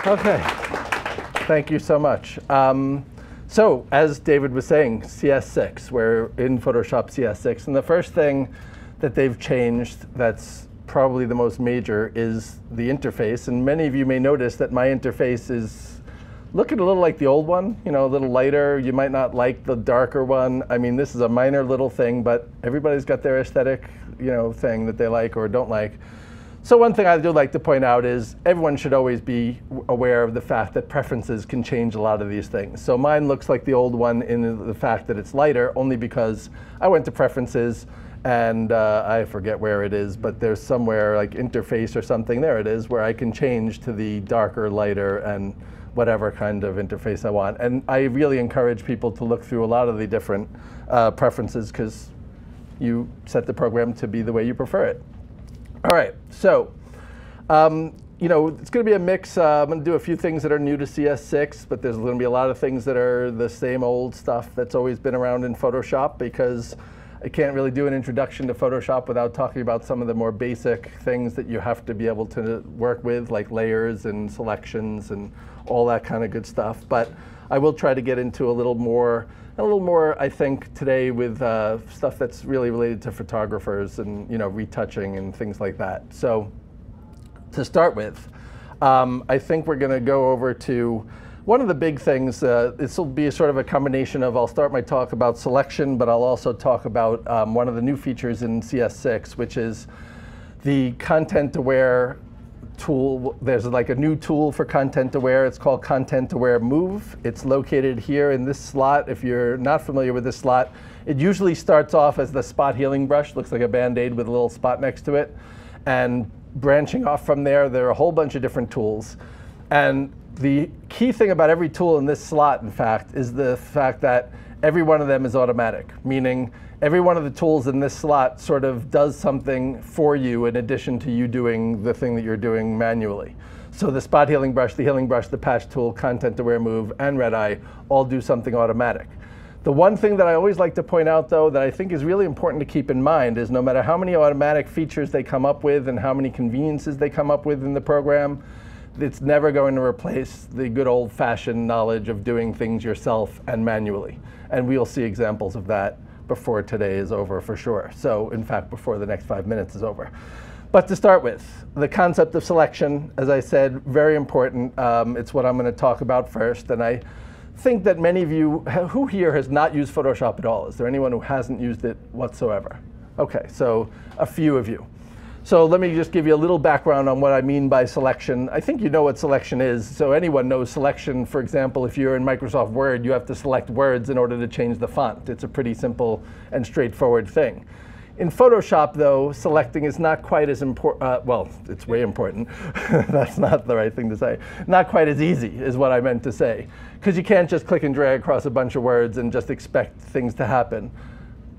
Okay, thank you so much. So as David was saying, CS6, we're in Photoshop CS6, and the first thing that they've changed that's probably the most major is the interface. And many of you may notice that my interface is looking a little like the old one, you know, a little lighter. You might not like the darker one. I mean, this is a minor little thing, but everybody's got their aesthetic, you know, thing that they like or don't like. So one thing I do like to point out is everyone should always be aware of the fact that preferences can change a lot of these things. So mine looks like the old one in the fact that it's lighter, only because I went to preferences and I forget where it is, but there's somewhere like interface or something, there it is, where I can change to the darker, lighter, and whatever kind of interface I want. And I really encourage people to look through a lot of the different preferences, because you set the program to be the way you prefer it. All right, so you know, it's going to be a mix. I'm going to do a few things that are new to CS6, but there's going to be a lot of things that are the same old stuff that's always been around in Photoshop, because I can't really do an introduction to Photoshop without talking about some of the more basic things that you have to be able to work with, like layers and selections and all that kind of good stuff. But I will try to get into a little more, I think, today with stuff that's really related to photographers and, you know, retouching and things like that. So to start with, I think we're going to go over to one of the big things. This will be sort of a combination of, I'll start my talk about selection, but I'll also talk about one of the new features in CS6, which is the ContentAware tool. There's like a new tool for ContentAware. It's called ContentAware Move. It's located here in this slot. If you're not familiar with this slot, it usually starts off as the spot healing brush. Looks like a Band-Aid with a little spot next to it. And branching off from there, there are a whole bunch of different tools. And the key thing about every tool in this slot, in fact, is the fact that every one of them is automatic, meaning every one of the tools in this slot sort of does something for you in addition to you doing the thing that you're doing manually. So the spot healing brush, the patch tool, ContentAware Move, and Red Eye all do something automatic. The one thing that I always like to point out, though, that I think is really important to keep in mind is no matter how many automatic features they come up with and how many conveniences they come up with in the program, it's never going to replace the good old-fashioned knowledge of doing things yourself and manually. And we'll see examples of that before today is over for sure. So in fact, before the next 5 minutes is over. But to start with, the concept of selection, as I said, very important. It's what I'm going to talk about first. And I think that many of you, who here has not used Photoshop at all? Is there anyone who hasn't used it whatsoever? OK, so a few of you. So let me just give you a little background on what I mean by selection. I think you know what selection is. So anyone knows selection. For example, if you're in Microsoft Word, you have to select words in order to change the font. It's a pretty simple and straightforward thing. In Photoshop, though, selecting is not quite as important. Well, it's way important. That's not the right thing to say. Not quite as easy is what I meant to say. Because you can't just click and drag across a bunch of words and just expect things to happen.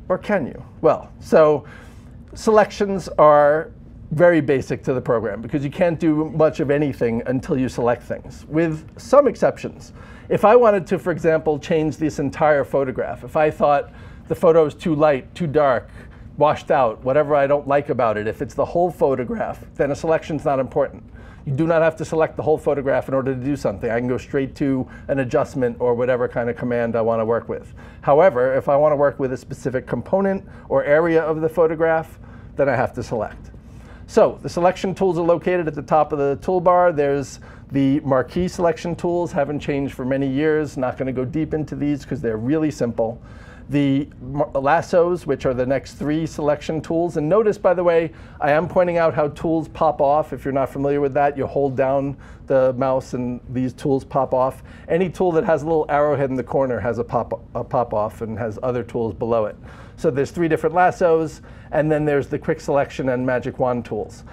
Or can you? Well, so selections are very basic to the program, because you can't do much of anything until you select things, with some exceptions. If I wanted to, for example, change this entire photograph, if I thought the photo is too light, too dark, washed out, whatever I don't like about it, if it's the whole photograph, then a selection's not important. You do not have to select the whole photograph in order to do something. I can go straight to an adjustment or whatever kind of command I want to work with. However, if I want to work with a specific component or area of the photograph, then I have to select. So the selection tools are located at the top of the toolbar. There's the marquee selection tools, haven't changed for many years. Not going to go deep into these because they're really simple. The lassos, which are the next three selection tools. And notice, by the way, I am pointing out how tools pop off. If you're not familiar with that, you hold down the mouse and these tools pop off. Any tool that has a little arrowhead in the corner has a pop off and has other tools below it. So there's three different lassos, and then there's the quick selection and magic wand tools.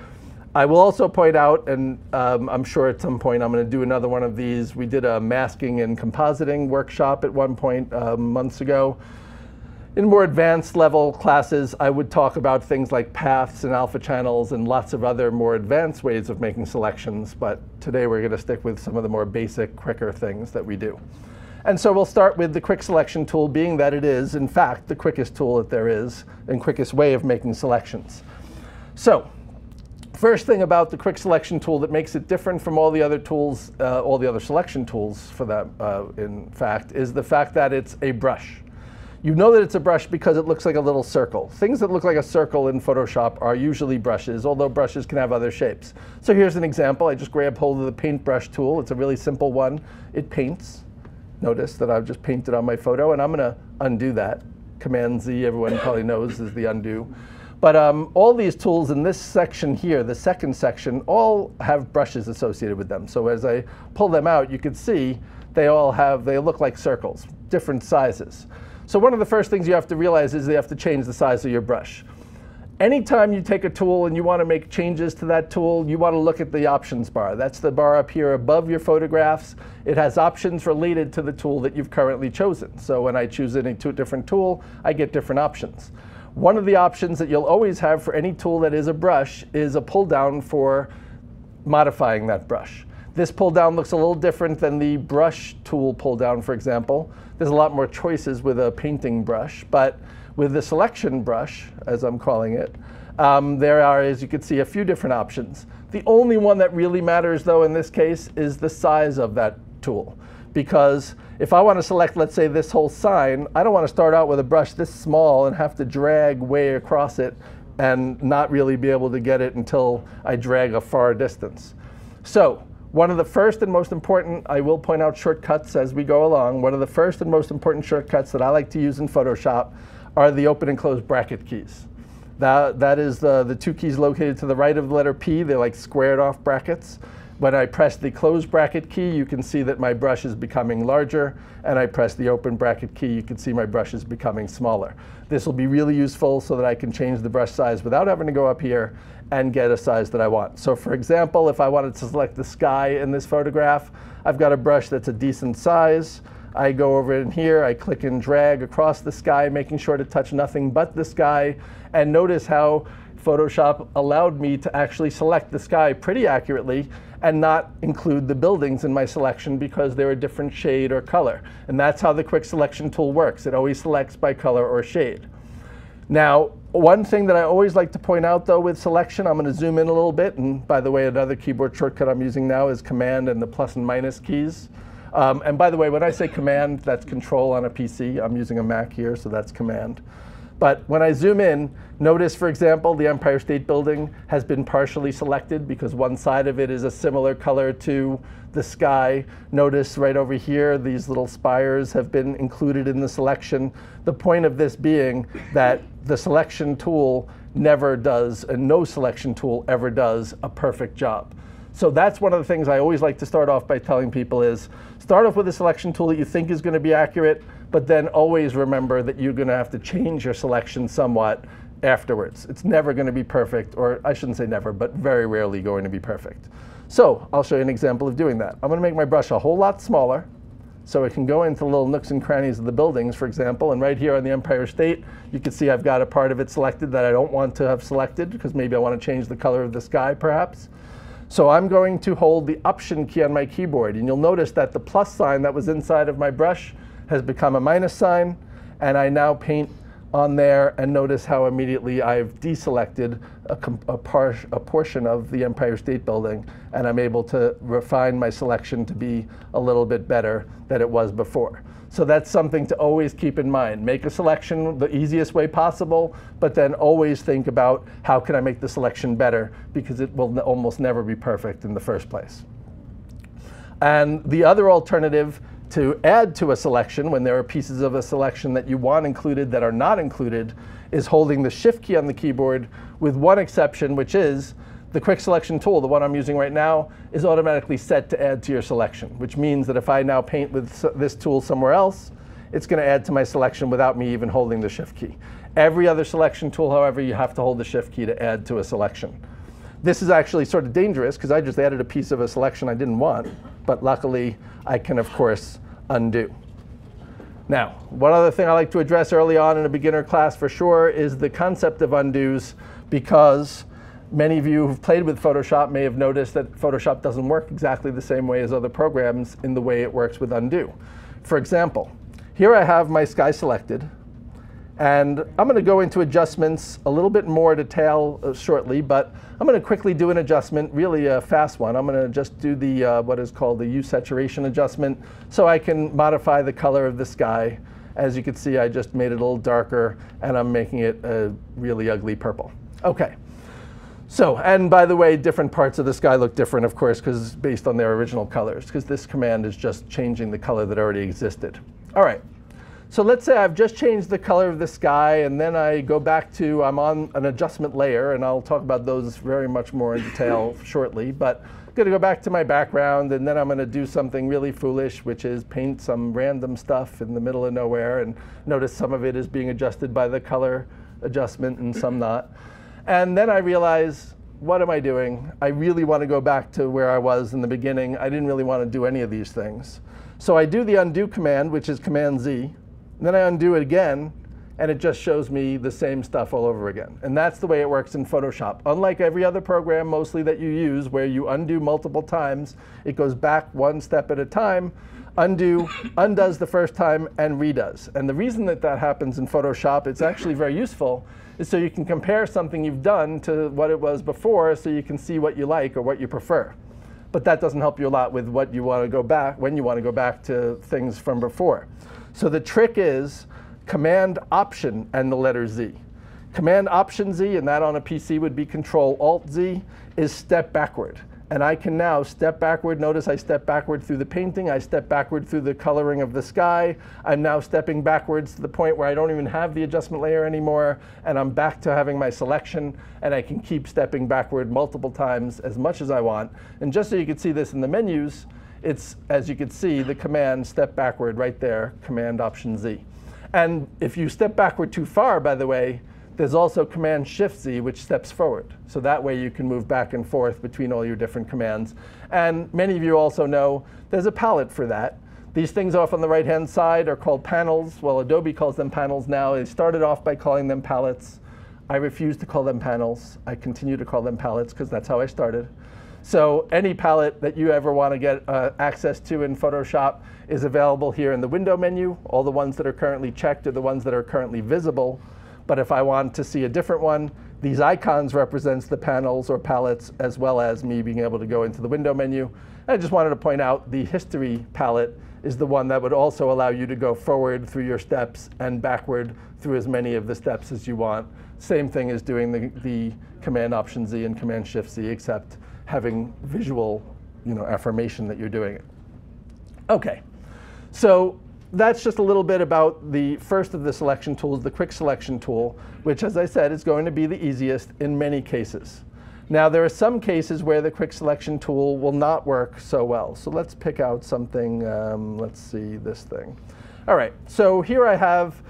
I will also point out, and I'm sure at some point I'm going to do another one of these. We did a masking and compositing workshop at one point months ago. In more advanced level classes, I would talk about things like paths and alpha channels and lots of other more advanced ways of making selections. But today we're going to stick with some of the more basic, quicker things that we do. And so we'll start with the quick selection tool, being that it is, in fact, the quickest tool that there is and quickest way of making selections. So First thing about the quick selection tool that makes it different from all the other tools, all the other selection tools for that, in fact, is the fact that it's a brush. You know that it's a brush because it looks like a little circle. Things that look like a circle in Photoshop are usually brushes, although brushes can have other shapes. So here's an example. I just grabbed hold of the paintbrush tool. It's a really simple one. It paints. Notice that I've just painted on my photo, and I'm going to undo that. Command-Z, everyone probably knows, is the undo. But all these tools in this section here, the second section, all have brushes associated with them. So as I pull them out, you can see they look like circles, different sizes. So one of the first things you have to realize is you have to change the size of your brush. Anytime you take a tool and you want to make changes to that tool, you want to look at the options bar. That's the bar up here above your photographs. It has options related to the tool that you've currently chosen. So when I choose a different tool, I get different options. One of the options that you'll always have for any tool that is a brush is a pull down for modifying that brush. This pull down looks a little different than the brush tool pull down, for example. There's a lot more choices with a painting brush, but with the selection brush, as I'm calling it, there are, as you can see, a few different options. The only one that really matters, though, in this case, is the size of that tool. Because if I want to select, let's say, this whole sign, I don't want to start out with a brush this small and have to drag way across it and not really be able to get it until I drag a far distance. So one of the first and most important, I will point out shortcuts as we go along, one of the first and most important shortcuts that I like to use in Photoshop are the open and close bracket keys. That is the two keys located to the right of the letter P. They're like squared off brackets. When I press the close bracket key, you can see that my brush is becoming larger, and I press the open bracket key, you can see my brush is becoming smaller. This will be really useful so that I can change the brush size without having to go up here and get a size that I want. So for example, if I wanted to select the sky in this photograph, I've got a brush that's a decent size. I go over in here, I click and drag across the sky, making sure to touch nothing but the sky, and notice how Photoshop allowed me to actually select the sky pretty accurately and not include the buildings in my selection because they're a different shade or color. And that's how the quick selection tool works. It always selects by color or shade. Now, one thing that I always like to point out, though, with selection, I'm going to zoom in a little bit. And by the way, another keyboard shortcut I'm using now is Command and the plus and minus keys. And by the way, when I say Command, that's Control on a PC. I'm using a Mac here, so that's Command. But when I zoom in, notice, for example, the Empire State Building has been partially selected because one side of it is a similar color to the sky. Notice right over here, these little spires have been included in the selection. The point of this being that the selection tool never does, and no selection tool ever does, a perfect job. So that's one of the things I always like to start off by telling people is, start off with a selection tool that you think is going to be accurate, but then always remember that you're going to have to change your selection somewhat afterwards. It's never going to be perfect, or I shouldn't say never, but very rarely going to be perfect. So I'll show you an example of doing that. I'm going to make my brush a whole lot smaller so it can go into little nooks and crannies of the buildings, for example. And right here on the Empire State, you can see I've got a part of it selected that I don't want to have selected because maybe I want to change the color of the sky, perhaps. So I'm going to hold the Option key on my keyboard. And you'll notice that the plus sign that was inside of my brush has become a minus sign. And I now paint on there, and notice how immediately I've deselected a portion of the Empire State Building, and I'm able to refine my selection to be a little bit better than it was before. So that's something to always keep in mind. Make a selection the easiest way possible, but then always think about how can I make the selection better, because it will almost never be perfect in the first place. And the other alternative to add to a selection when there are pieces of a selection that you want included that are not included is holding the Shift key on the keyboard, with one exception, which is the quick selection tool, the one I'm using right now, is automatically set to add to your selection, which means that if I now paint with this tool somewhere else, it's going to add to my selection without me even holding the Shift key. Every other selection tool, however, you have to hold the Shift key to add to a selection. This is actually sort of dangerous because I just added a piece of a selection I didn't want, but luckily I can, of course, undo. Now, one other thing I like to address early on in a beginner class for sure is the concept of undos, because many of you who've played with Photoshop may have noticed that Photoshop doesn't work exactly the same way as other programs in the way it works with undo. For example, here I have my sky selected, And I'm going to go into adjustments a little bit more detail shortly, but I'm going to quickly do an adjustment, really a fast one. I'm going to just do the what is called the hue saturation adjustment, so I can modify the color of the sky. As you can see, I just made it a little darker, and I'm making it a really ugly purple. OK. So, and by the way, different parts of the sky look different, of course, because based on their original colors, because this command is just changing the color that already existed. All right. So let's say I've just changed the color of the sky, and then I go back to, I'm on an adjustment layer, and I'll talk about those very much more in detail shortly. But I'm going to go back to my background, and then I'm going to do something really foolish, which is paint some random stuff in the middle of nowhere. And notice some of it is being adjusted by the color adjustment and some not. And then I realize, what am I doing? I really want to go back to where I was in the beginning. I didn't really want to do any of these things. So I do the undo command, which is Command Z. Then I undo it again, and it just shows me the same stuff all over again. And that's the way it works in Photoshop. Unlike every other program mostly that you use, where you undo multiple times, it goes back one step at a time, undoes the first time, and redoes. And the reason that that happens in Photoshop, it's actually very useful, is so you can compare something you've done to what it was before, so you can see what you like or what you prefer. But that doesn't help you a lot with what you want to go back, when you want to go back to things from before. So the trick is Command Option and the letter Z. Command Option Z, and that on a PC would be Control Alt Z, is step backward. And I can now step backward. Notice I step backward through the painting. I step backward through the coloring of the sky. I'm now stepping backwards to the point where I don't even have the adjustment layer anymore. And I'm back to having my selection. And I can keep stepping backward multiple times as much as I want. And just so you can see this in the menus, it's, as you can see, the command step backward right there, Command Option Z. And if you step backward too far, by the way, there's also Command Shift Z, which steps forward. So that way you can move back and forth between all your different commands. And many of you also know there's a palette for that. These things off on the right-hand side are called panels. Well, Adobe calls them panels now. They started off by calling them palettes. I refuse to call them panels. I continue to call them palettes, because that's how I started. So any palette that you ever want to get access to in Photoshop is available here in the window menu. All the ones that are currently checked are the ones that are currently visible. But if I want to see a different one, these icons represents the panels or palettes, as well as me being able to go into the window menu. And I just wanted to point out the history palette is the one that would also allow you to go forward through your steps and backward through as many of the steps as you want. Same thing as doing the Command Option Z and Command Shift Z, except having visual, affirmation that you're doing it. OK, so that's just a little bit about the first of the selection tools, the quick selection tool, which, as I said, is going to be the easiest in many cases. Now, there are some cases where the quick selection tool will not work so well. So let's pick out something. Let's see this thing. All right, so here I have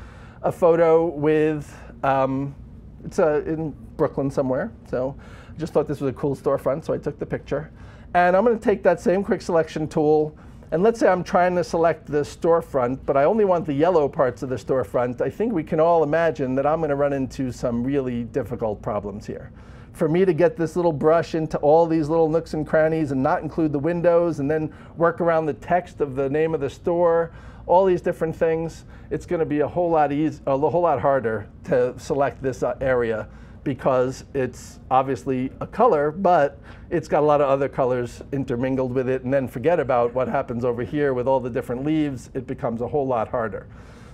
a photo with, it's in Brooklyn somewhere. So I just thought this was a cool storefront, so I took the picture. And I'm going to take that same quick selection tool. And let's say I'm trying to select the storefront, but I only want the yellow parts of the storefront. I think we can all imagine that I'm going to run into some really difficult problems here. For me to get this little brush into all these little nooks and crannies and not include the windows, and then work around the text of the name of the store, all these different things, it's going to be a whole lot harder to select this area, because it's obviously a color, but it's got a lot of other colors intermingled with it. And then forget about what happens over here with all the different leaves. It becomes a whole lot harder.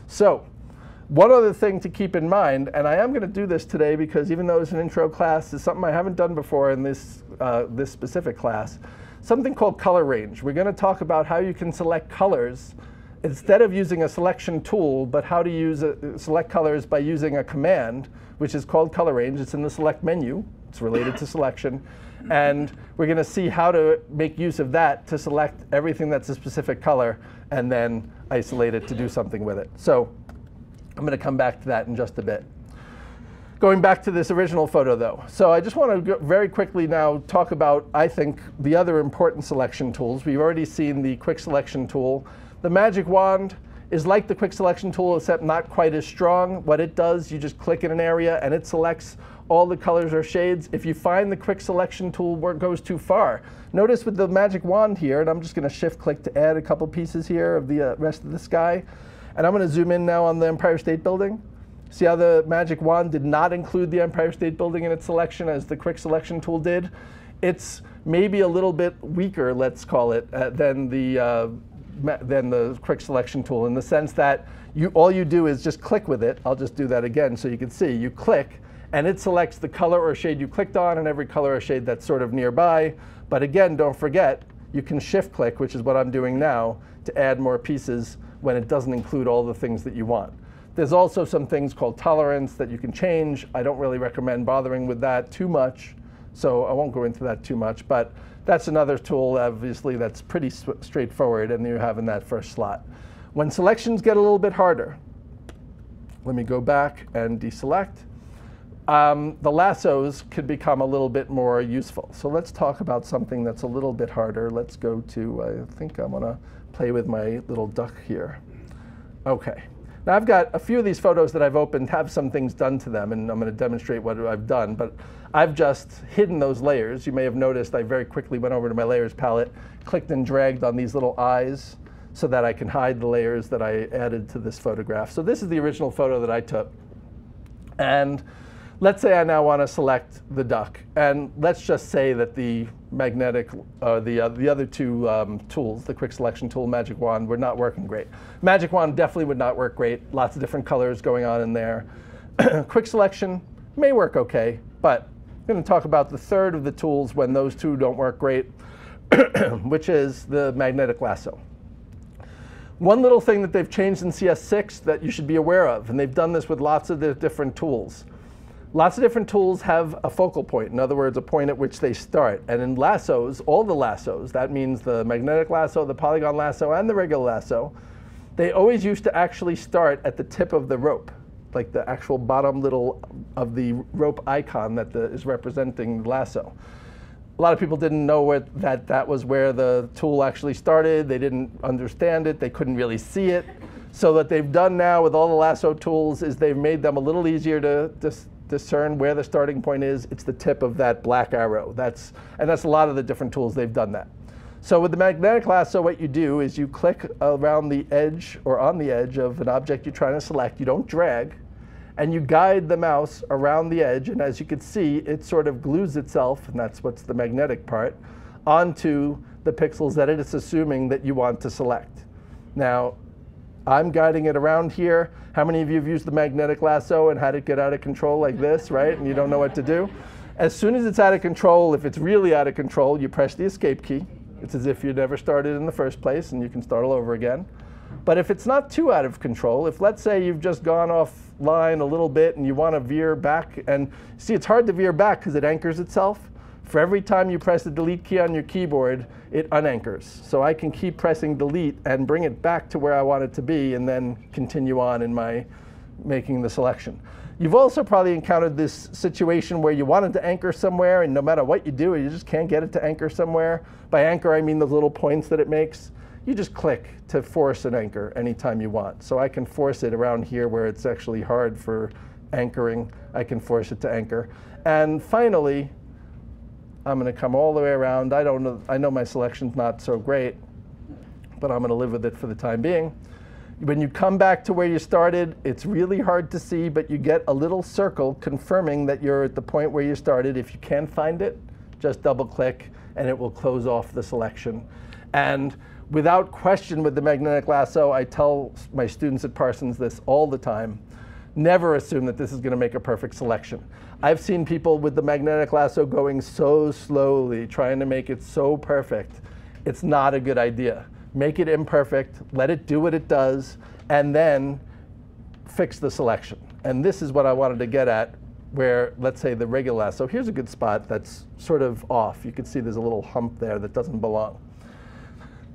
So one other thing to keep in mind, and I am going to do this today because even though it's an intro class, it's something I haven't done before in this specific class, something called color range. We're going to talk about how you can select colors instead of using a selection tool, but how to use select colors by using a command, which is called color range. It's in the select menu. It's related to selection. And we're going to see how to make use of that to select everything that's a specific color and then isolate it to do something with it. So I'm going to come back to that in just a bit. Going back to this original photo, though. So I just want to very quickly now talk about, I think, the other important selection tools. We've already seen the quick selection tool. The magic wand is like the quick selection tool, except not quite as strong. What it does, you just click in an area, and it selects all the colors or shades. If you find the quick selection tool where it goes too far, notice with the magic wand here, and I'm just going to shift-click to add a couple pieces here of the rest of the sky. And I'm going to zoom in now on the Empire State Building. See how the magic wand did not include the Empire State Building in its selection as the quick selection tool did? It's maybe a little bit weaker, let's call it, than the quick selection tool, in the sense that all you do is just click with it. I'll just do that again so you can see. You click, and it selects the color or shade you clicked on and every color or shade that's sort of nearby. But again, don't forget, you can shift click, which is what I'm doing now, to add more pieces when it doesn't include all the things that you want. There's also some things called tolerance that you can change. I don't really recommend bothering with that too much, so I won't go into that too much. But that's another tool, obviously, that's pretty straightforward, and you have in that first slot. When selections get a little bit harder, let me go back and deselect. The lassos could become a little bit more useful. So let's talk about something that's a little bit harder. Let's go to, I think I'm going to play with my little duck here. OK. Now, I've got a few of these photos that I've opened have some things done to them, and I'm going to demonstrate what I've done. But I've just hidden those layers. You may have noticed I very quickly went over to my layers palette, clicked and dragged on these little eyes so that I can hide the layers that I added to this photograph. So this is the original photo that I took. And let's say I now want to select the duck. And let's just say that the magnetic, the other two tools, the quick selection tool, magic wand, were not working great. Magic wand definitely would not work great. Lots of different colors going on in there. Quick selection may work OK, but I'm going to talk about the third of the tools when those two don't work great, which is the magnetic lasso. One little thing that they've changed in CS6 that you should be aware of, and they've done this with lots of the different tools. Lots of different tools have a focal point, in other words, a point at which they start. And in lassos, all the lassos, that means the magnetic lasso, the polygon lasso, and the regular lasso, they always used to actually start at the tip of the rope, like the actual bottom little of the rope icon that is representing the lasso. A lot of people didn't know that was where the tool actually started. They didn't understand it. They couldn't really see it. So what they've done now with all the lasso tools is they've made them a little easier to discern where the starting point is. It's the tip of that black arrow. And that's a lot of the different tools they've done that. So with the magnetic lasso, what you do is you click around the edge or on the edge of an object you're trying to select. You don't drag. And you guide the mouse around the edge. And as you can see, it sort of glues itself, and that's what's the magnetic part, onto the pixels that it's assuming that you want to select. Now, I'm guiding it around here. How many of you have used the magnetic lasso and had it get out of control like this, right? And you don't know what to do? As soon as it's out of control, if it's really out of control, you press the escape key. It's as if you never started in the first place, and you can start all over again. But if it's not too out of control, if let's say you've just gone offline a little bit and you want to veer back, and see, it's hard to veer back because it anchors itself. For every time you press the delete key on your keyboard, it unanchors. So I can keep pressing delete and bring it back to where I want it to be and then continue on in my making the selection. You've also probably encountered this situation where you wanted to anchor somewhere, and no matter what you do, you just can't get it to anchor somewhere. By anchor, I mean those little points that it makes. You just click to force an anchor anytime you want. So I can force it around here where it's actually hard for anchoring. I can force it to anchor. And finally, I'm going to come all the way around. I know my selection's not so great, but I'm going to live with it for the time being. When you come back to where you started, it's really hard to see, but you get a little circle confirming that you're at the point where you started. If you can't find it, just double click, and it will close off the selection. And without question, with the magnetic lasso, I tell my students at Parsons this all the time. Never assume that this is going to make a perfect selection. I've seen people with the magnetic lasso going so slowly, trying to make it so perfect. It's not a good idea. Make it imperfect, let it do what it does, and then fix the selection. And this is what I wanted to get at, where, let's say, the regular lasso. Here's a good spot that's sort of off. You can see there's a little hump there that doesn't belong.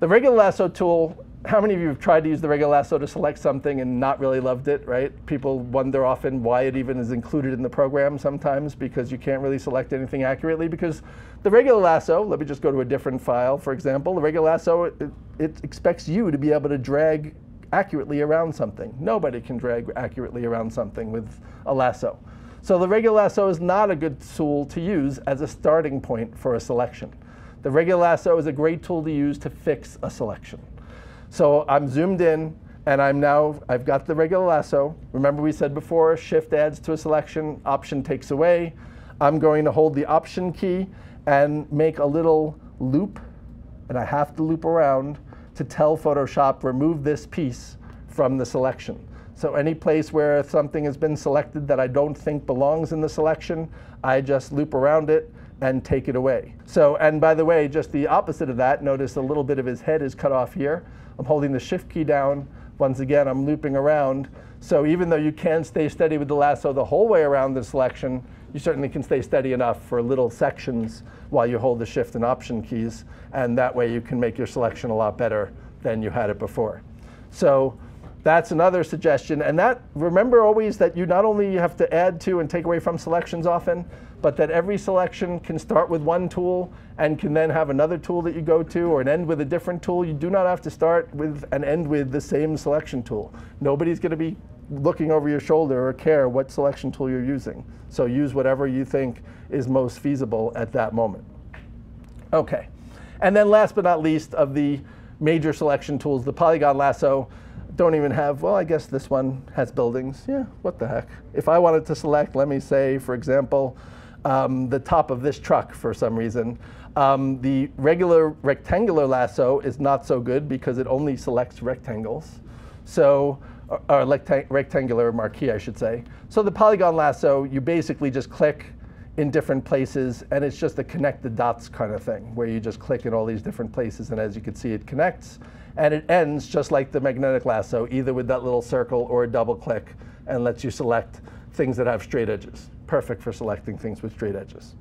The regular lasso tool, how many of you have tried to use the regular lasso to select something and not really loved it, right? People wonder often why it even is included in the program sometimes, because you can't really select anything accurately. Because the regular lasso, let me just go to a different file, for example. The regular lasso, it expects you to be able to drag accurately around something. Nobody can drag accurately around something with a lasso. So the regular lasso is not a good tool to use as a starting point for a selection. The regular lasso is a great tool to use to fix a selection. So I'm zoomed in, And I've got the regular lasso. Remember we said before, Shift adds to a selection, Option takes away. I'm going to hold the Option key and make a little loop, and I have to loop around to tell Photoshop, remove this piece from the selection. So any place where something has been selected that I don't think belongs in the selection, I just loop around it and take it away. So, and by the way, just the opposite of that, notice a little bit of his head is cut off here. I'm holding the Shift key down. Once again, I'm looping around. So even though you can stay steady with the lasso the whole way around the selection, you certainly can stay steady enough for little sections while you hold the Shift and Option keys. And that way you can make your selection a lot better than you had it before. So that's another suggestion. And that, remember always that you not only have to add to and take away from selections often, but that every selection can start with one tool and can then have another tool that you go to, or an end with a different tool. You do not have to start with and end with the same selection tool. Nobody's going to be looking over your shoulder or care what selection tool you're using. So use whatever you think is most feasible at that moment. OK. And then last but not least of the major selection tools, the Polygon Lasso. Don't even have, well, I guess this one has buildings. Yeah, what the heck. If I wanted to select, let me say, for example, the top of this truck for some reason. The regular rectangular lasso is not so good because it only selects rectangles. So, or rectangular marquee, I should say. So the Polygon Lasso, you basically just click in different places, and it's just a connect the dots kind of thing, where you just click in all these different places, and as you can see, it connects. And it ends just like the magnetic lasso, either with that little circle or a double click, and lets you select things that have straight edges. Perfect for selecting things with straight edges.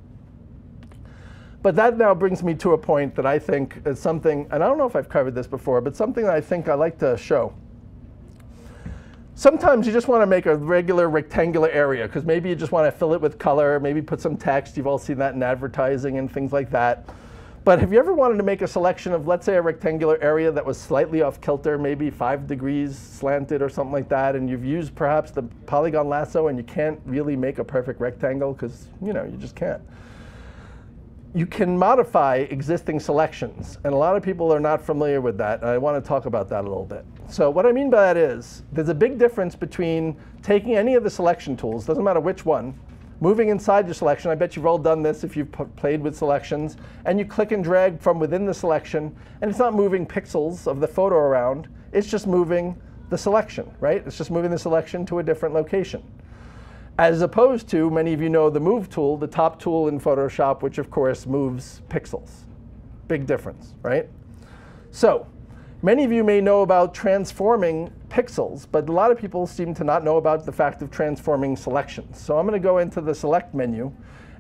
But that now brings me to a point that I think is something, and I don't know if I've covered this before, but something that I think I like to show. Sometimes you just want to make a regular rectangular area, because maybe you just want to fill it with color, maybe put some text. You've all seen that in advertising and things like that. But have you ever wanted to make a selection of, let's say, a rectangular area that was slightly off kilter, maybe 5 degrees slanted or something like that, and you've used perhaps the Polygon Lasso and you can't really make a perfect rectangle because, you just can't. You can modify existing selections, and a lot of people are not familiar with that, and I want to talk about that a little bit. So what I mean by that is, there's a big difference between taking any of the selection tools, doesn't matter which one, moving inside your selection. I bet you've all done this if you've played with selections, and you click and drag from within the selection, and it's not moving pixels of the photo around, it's just moving the selection, right? It's just moving the selection to a different location. As opposed to, many of you know the Move tool, the top tool in Photoshop, which of course moves pixels. Big difference, right? So many of you may know about transforming pixels, but a lot of people seem to not know about the fact of transforming selections. So I'm going to go into the Select menu,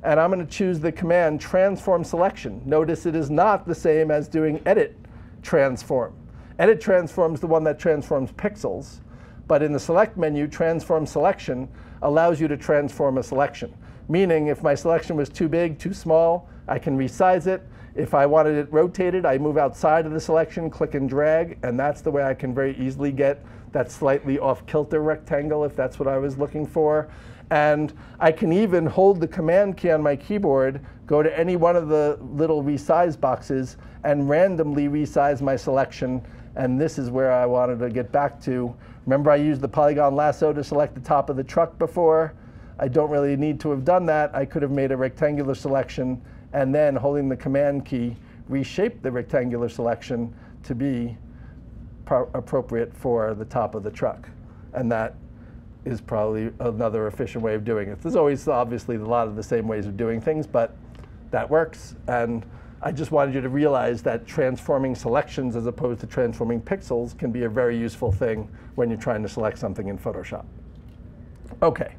and I'm going to choose the command Transform Selection. Notice it is not the same as doing Edit Transform. Edit Transform is the one that transforms pixels. But in the Select menu, Transform Selection allows you to transform a selection. Meaning, if my selection was too big, too small, I can resize it. If I wanted it rotated, I move outside of the selection, click and drag, and that's the way I can very easily get that slightly off-kilter rectangle, if that's what I was looking for. And I can even hold the Command key on my keyboard, go to any one of the little resize boxes, and randomly resize my selection. And this is where I wanted to get back to. Remember, I used the Polygon Lasso to select the top of the truck before. I don't really need to have done that. I could have made a rectangular selection, and then holding the Command key, reshape the rectangular selection to be appropriate for the top of the truck. And that is probably another efficient way of doing it. There's always obviously a lot of the same ways of doing things, but that works. And I just wanted you to realize that transforming selections as opposed to transforming pixels can be a very useful thing when you're trying to select something in Photoshop. OK.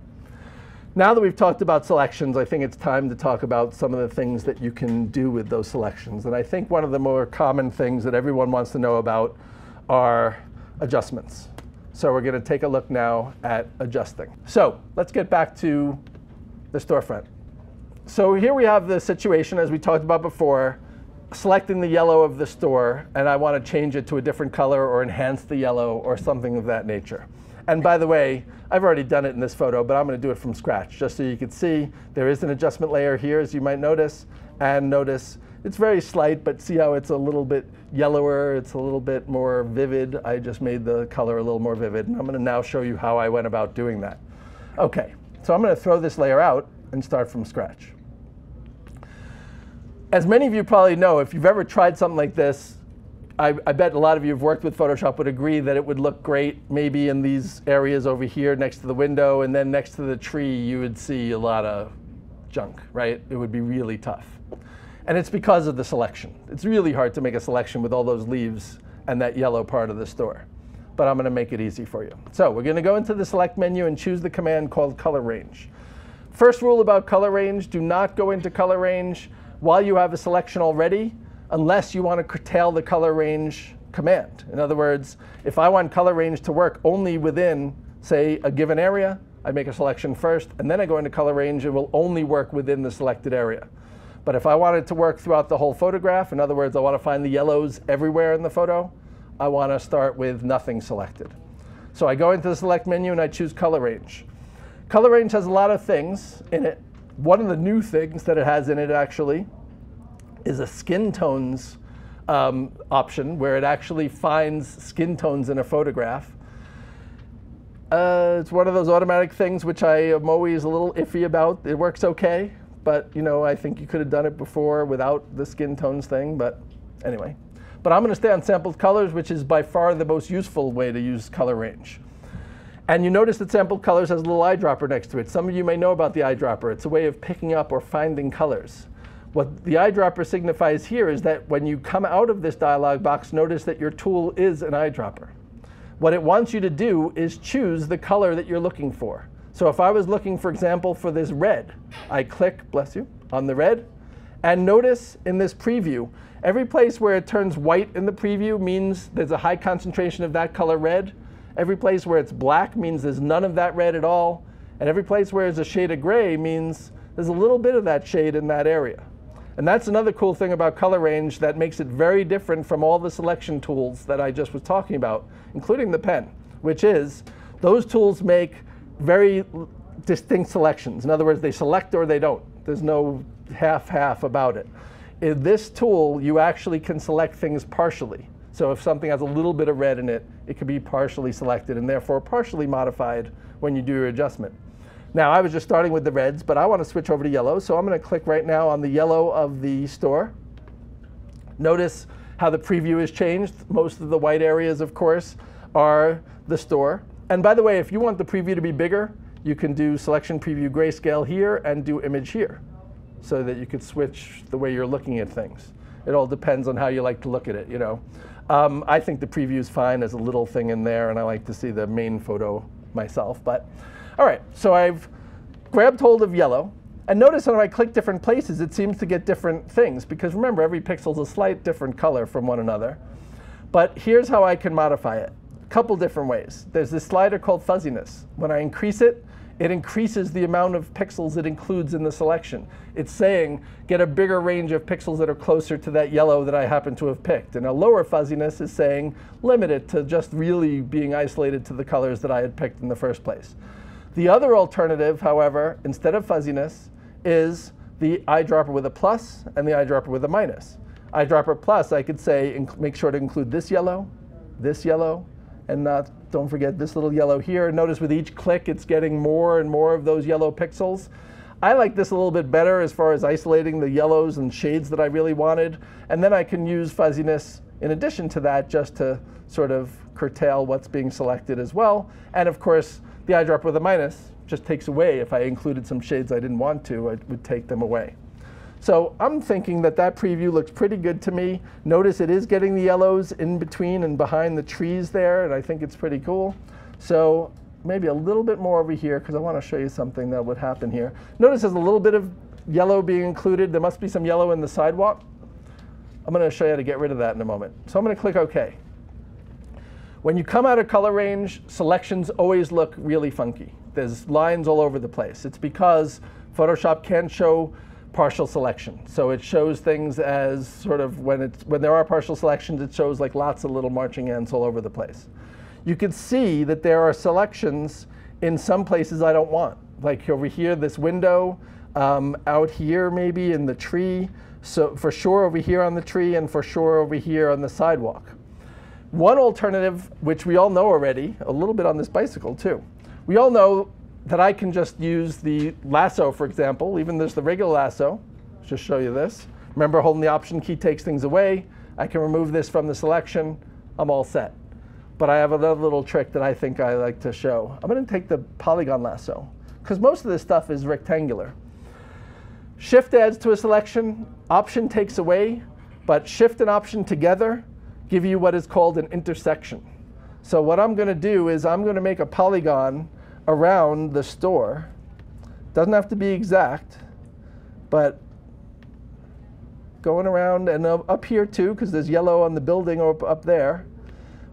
Now that we've talked about selections, I think it's time to talk about some of the things that you can do with those selections. And I think one of the more common things that everyone wants to know about are adjustments. So we're going to take a look now at adjusting. So let's get back to the storefront. So here we have the situation, as we talked about before, selecting the yellow of the store, and I want to change it to a different color or enhance the yellow or something of that nature. And by the way, I've already done it in this photo, but I'm going to do it from scratch, just so you can see there is an adjustment layer here, as you might notice. And notice it's very slight, but see how it's a little bit yellower, it's a little bit more vivid. I just made the color a little more vivid, and I'm going to now show you how I went about doing that. OK, so I'm going to throw this layer out and start from scratch. As many of you probably know, if you've ever tried something like this, I bet a lot of you who've worked with Photoshop would agree that it would look great maybe in these areas over here next to the window, and then next to the tree you would see a lot of junk, right? It would be really tough. And it's because of the selection. It's really hard to make a selection with all those leaves and that yellow part of the store. But I'm going to make it easy for you. So we're going to go into the Select menu and choose the command called Color Range. First rule about Color Range, do not go into Color Range while you have a selection already, unless you want to curtail the Color Range command. In other words, if I want Color Range to work only within, say, a given area, I make a selection first, and then I go into Color Range, it will only work within the selected area. But if I want it to work throughout the whole photograph, in other words, I want to find the yellows everywhere in the photo, I want to start with nothing selected. So I go into the Select menu and I choose Color Range. Color Range has a lot of things in it. One of the new things that it has in it, actually, is a skin tones option, where it actually finds skin tones in a photograph. It's one of those automatic things which I am always a little iffy about. It works OK, but I think you could have done it before without the skin tones thing. But anyway. But I'm going to stay on sampled colors, which is by far the most useful way to use Color Range. And you notice that sampled colors has a little eyedropper next to it. Some of you may know about the eyedropper. It's a way of picking up or finding colors. What the eyedropper signifies here is that when you come out of this dialog box, notice that your tool is an eyedropper. What it wants you to do is choose the color that you're looking for. So if I was looking, for example, for this red, I click, bless you, on the red. And notice in this preview, every place where it turns white in the preview means there's a high concentration of that color red. Every place where it's black means there's none of that red at all. And every place where there's a shade of gray means there's a little bit of that shade in that area. And that's another cool thing about Color Range that makes it very different from all the selection tools that I just was talking about, including the pen, which is those tools make very distinct selections. In other words, they select or they don't. There's no half-half about it. In this tool, you actually can select things partially. So if something has a little bit of red in it, it can be partially selected and therefore partially modified when you do your adjustment. Now, I was just starting with the reds, but I want to switch over to yellow. So I'm going to click right now on the yellow of the store. Notice how the preview has changed. Most of the white areas, of course, are the store. And by the way, if you want the preview to be bigger, you can do Selection Preview Grayscale here and do Image here, so that you could switch the way you're looking at things. It all depends on how you like to look at it, I think the preview is fine as a little thing in there, and I like to see the main photo myself. But all right, so I've grabbed hold of yellow. And notice when I click different places, it seems to get different things. Because remember, every pixel is a slight different color from one another. But here's how I can modify it. A couple different ways. There's this slider called fuzziness. When I increase it, it increases the amount of pixels it includes in the selection. It's saying, get a bigger range of pixels that are closer to that yellow that I happen to have picked. And a lower fuzziness is saying, limit it to just really being isolated to the colors that I had picked in the first place. The other alternative, however, instead of fuzziness, is the eyedropper with a plus and the eyedropper with a minus. Eyedropper plus, I could say, make sure to include this yellow, and don't forget this little yellow here. Notice with each click, it's getting more and more of those yellow pixels. I like this a little bit better as far as isolating the yellows and shades that I really wanted. And then I can use fuzziness in addition to that just to sort of curtail what's being selected as well. And of course, the eyedropper with a minus just takes away. If I included some shades I didn't want to, I would take them away. So I'm thinking that that preview looks pretty good to me. Notice it is getting the yellows in between and behind the trees there, and I think it's pretty cool. So maybe a little bit more over here, because I want to show you something that would happen here. Notice there's a little bit of yellow being included. There must be some yellow in the sidewalk. I'm going to show you how to get rid of that in a moment. So I'm going to click OK. When you come out of Color Range, selections always look really funky. There's lines all over the place. It's because Photoshop can't show partial selection. So it shows things as sort of, when there are partial selections, it shows like lots of little marching ants all over the place. you can see that there are selections in some places I don't want. Like over here, this window, out here maybe in the tree, so for sure over here on the tree, and for sure over here on the sidewalk. One alternative, which we all know already, a little bit on this bicycle too, we all know that I can just use the lasso, for example, even there's the regular lasso. Let's just show you this. Remember, holding the Option key takes things away. I can remove this from the selection. I'm all set. But I have another little trick that I think I like to show. I'm going to take the Polygon Lasso, because most of this stuff is rectangular. Shift adds to a selection, Option takes away, but Shift and Option together give you what is called an intersection. So what I'm going to do is I'm going to make a polygon around the store. Doesn't have to be exact, but going around and up here too, because there's yellow on the building up there.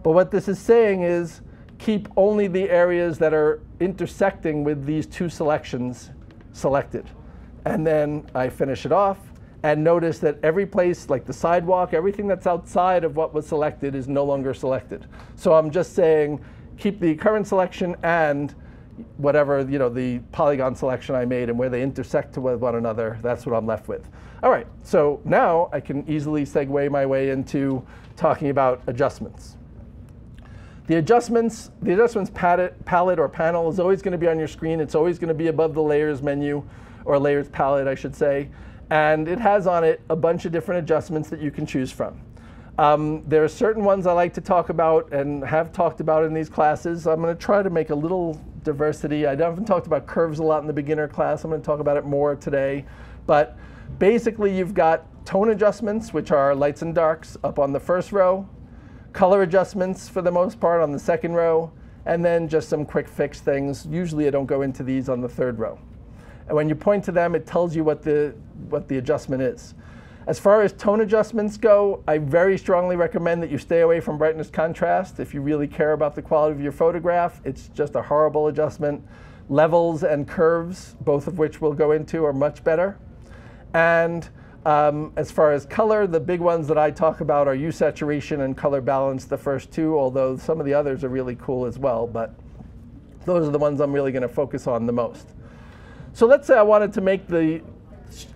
But what this is saying is keep only the areas that are intersecting with these two selections selected. And then I finish it off. And notice that every place, like the sidewalk, everything that's outside of what was selected is no longer selected. So I'm just saying keep the current selection and whatever, the polygon selection I made and where they intersect with one another, that's what I'm left with. All right, so now I can easily segue my way into talking about adjustments. The adjustments palette or panel is always going to be on your screen. It's always going to be above the layers menu, or layers palette, I should say. And it has on it a bunch of different adjustments that you can choose from. There are certain ones I like to talk about and have talked about in these classes. I'm going to try to make a little diversity. I haven't talked about curves a lot in the beginner class. I'm going to talk about it more today. But basically, you've got tone adjustments, which are lights and darks, up on the first row. Color adjustments, for the most part, on the second row. And then just some quick fix things. Usually, I don't go into these on the third row. And when you point to them, it tells you what the adjustment is. As far as tone adjustments go, I very strongly recommend that you stay away from brightness contrast. If you really care about the quality of your photograph, it's just a horrible adjustment. Levels and curves, both of which we'll go into, are much better. And as far as color, the big ones that I talk about are hue saturation and color balance, the first two, although some of the others are really cool as well. But those are the ones I'm really going to focus on the most. So let's say I wanted to make the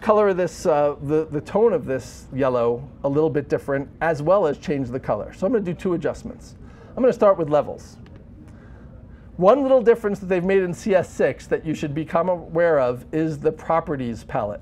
color of this, the tone of this yellow a little bit different, as well as change the color. So I'm going to do two adjustments. I'm going to start with levels. One little difference that they've made in CS6 that you should become aware of is the properties palette.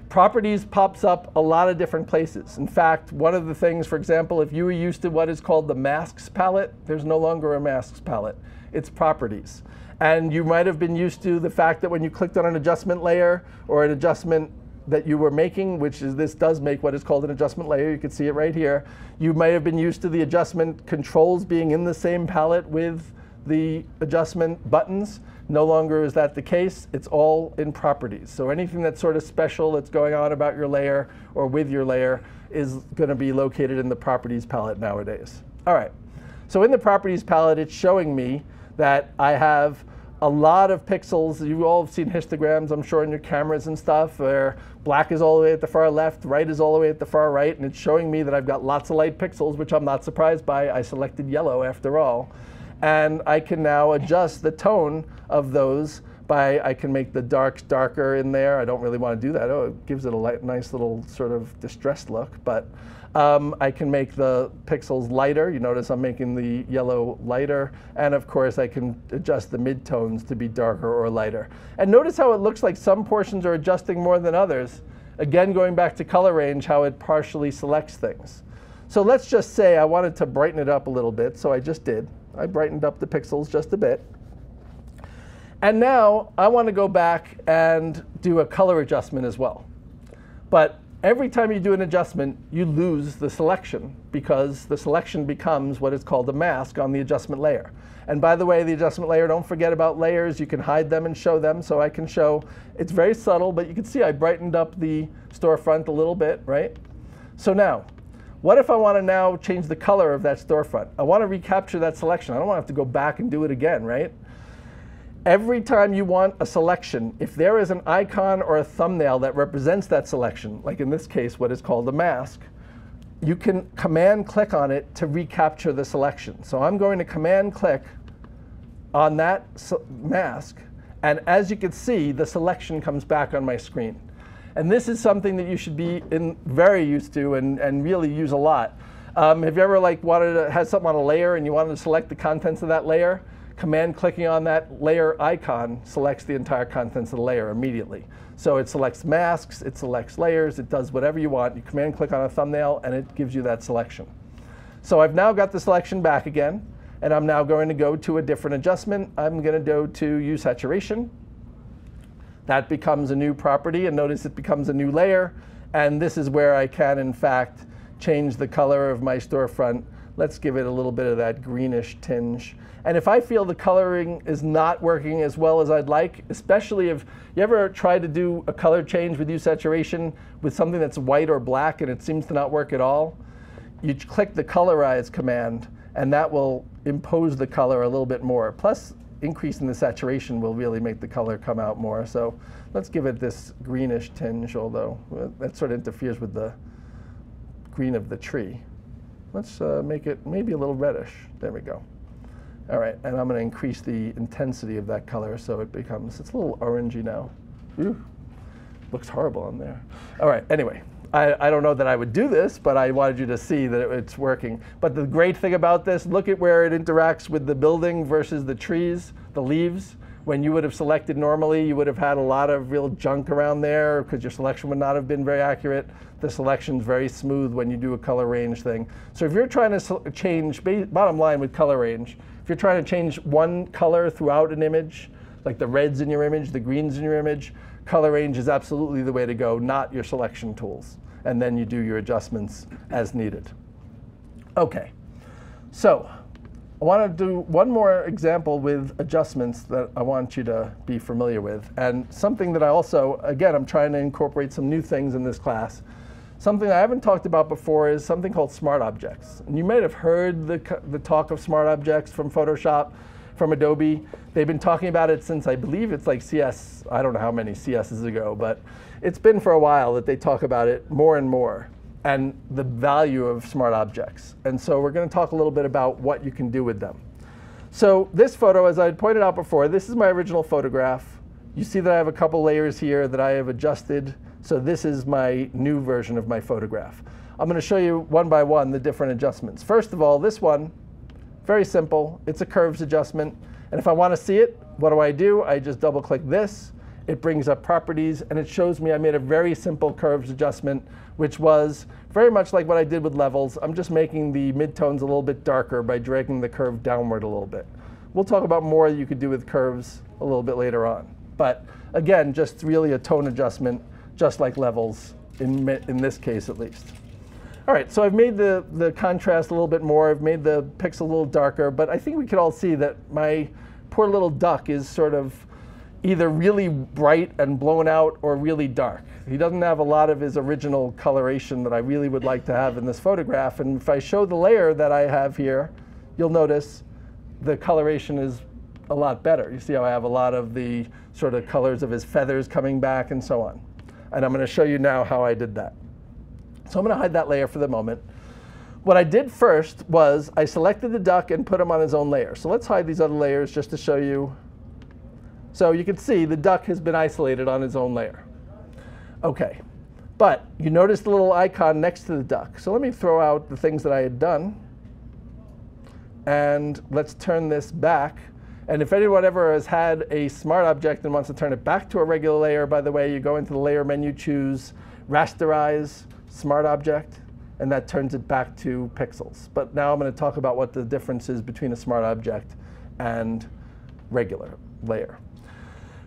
Properties pops up a lot of different places. In fact, one of the things, for example, if you were used to what is called the masks palette, there's no longer a masks palette. It's properties. And you might have been used to the fact that when you clicked on an adjustment layer or an adjustment that you were making, which is this does make what is called an adjustment layer, you can see it right here, you might have been used to the adjustment controls being in the same palette with the adjustment buttons. No longer is that the case. It's all in properties. So anything that's sort of special that's going on about your layer or with your layer is going to be located in the properties palette nowadays. All right. So in the properties palette, it's showing me that I have a lot of pixels. You all have seen histograms, I'm sure, in your cameras and stuff, where black is all the way at the far left, right is all the way at the far right, and it's showing me that I've got lots of light pixels, which I'm not surprised by. I selected yellow after all. And I can now adjust the tone of those by, I can make the darks darker in there. I don't really want to do that. Oh, it gives it a nice little sort of distressed look. But I can make the pixels lighter. You notice I'm making the yellow lighter. And of course, I can adjust the midtones to be darker or lighter. And notice how it looks like some portions are adjusting more than others. Again, going back to color range, how it partially selects things. So let's just say I wanted to brighten it up a little bit, so I just did. I brightened up the pixels just a bit. And now I want to go back and do a color adjustment as well. But every time you do an adjustment, you lose the selection, because the selection becomes what is called a mask on the adjustment layer. And by the way, the adjustment layer, don't forget about layers. You can hide them and show them. So I can show, it's very subtle, but you can see I brightened up the storefront a little bit, right? So now, what if I want to now change the color of that storefront? I want to recapture that selection. I don't want to have to go back and do it again, right? Every time you want a selection, if there is an icon or a thumbnail that represents that selection, like in this case, what is called a mask, you can command click on it to recapture the selection. So I'm going to command click on that mask, and as you can see, the selection comes back on my screen. And this is something that you should be very used to and really use a lot. Have you ever wanted to have something on a layer and you wanted to select the contents of that layer? Command clicking on that layer icon selects the entire contents of the layer immediately. So it selects masks, it selects layers, it does whatever you want. You command click on a thumbnail and it gives you that selection. So I've now got the selection back again, and I'm now going to go to a different adjustment. I'm going to go to Hue Saturation. That becomes a new property, and notice it becomes a new layer. And this is where I can, in fact, change the color of my storefront. Let's give it a little bit of that greenish tinge. And if I feel the coloring is not working as well as I'd like, especially if you ever try to do a color change with Hue Saturation with something that's white or black and it seems to not work at all, you click the Colorize command, and that will impose the color a little bit more. Plus, increasing the saturation will really make the color come out more. So let's give it this greenish tinge, although that sort of interferes with the green of the tree. Let's make it maybe a little reddish. There we go. All right, and I'm going to increase the intensity of that color so it becomes, it's a little orangey now. Ooh, looks horrible on there. All right, anyway. I don't know that I would do this, but I wanted you to see that it's working. But the great thing about this, look at where it interacts with the building versus the trees, the leaves. When you would have selected normally, you would have had a lot of real junk around there because your selection would not have been very accurate. The selection's very smooth when you do a color range thing. So if you're trying to change, bottom line with color range, if you're trying to change one color throughout an image, like the reds in your image, the greens in your image, color range is absolutely the way to go, not your selection tools. And then you do your adjustments as needed. OK, so I want to do one more example with adjustments that I want you to be familiar with. And something that I also, again, I'm trying to incorporate some new things in this class. Something I haven't talked about before is something called smart objects. And you might have heard the talk of smart objects from Photoshop, from Adobe. They've been talking about it since, I believe it's like CS, I don't know how many CSs ago, but it's been for a while that they talk about it more and more, and the value of smart objects. And so we're going to talk a little bit about what you can do with them. So this photo, as I had pointed out before, this is my original photograph. You see that I have a couple layers here that I have adjusted. So this is my new version of my photograph. I'm going to show you one by one the different adjustments. First of all, this one, very simple. It's a curves adjustment. And if I want to see it, what do? I just double click this. It brings up properties, and it shows me I made a very simple curves adjustment, which was very much like what I did with levels. I'm just making the midtones a little bit darker by dragging the curve downward a little bit. We'll talk about more you could do with curves a little bit later on. But again, just really a tone adjustment, just like levels, in this case at least. All right, so I've made the contrast a little bit more. I've made the pixel a little darker. But I think we could all see that my poor little duck is sort of either really bright and blown out or really dark. He doesn't have a lot of his original coloration that I really would like to have in this photograph. And if I show the layer that I have here, you'll notice the coloration is a lot better. You see how I have a lot of the sort of colors of his feathers coming back and so on. And I'm going to show you now how I did that. So I'm going to hide that layer for the moment. What I did first was I selected the duck and put him on his own layer. So let's hide these other layers just to show you. So you can see the duck has been isolated on his own layer. OK, but you notice the little icon next to the duck. So let me throw out the things that I had done. And let's turn this back. And if anyone ever has had a smart object and wants to turn it back to a regular layer, by the way, you go into the layer menu, choose Rasterize Smart Object, and that turns it back to pixels. But now I'm going to talk about what the difference is between a smart object and regular layer.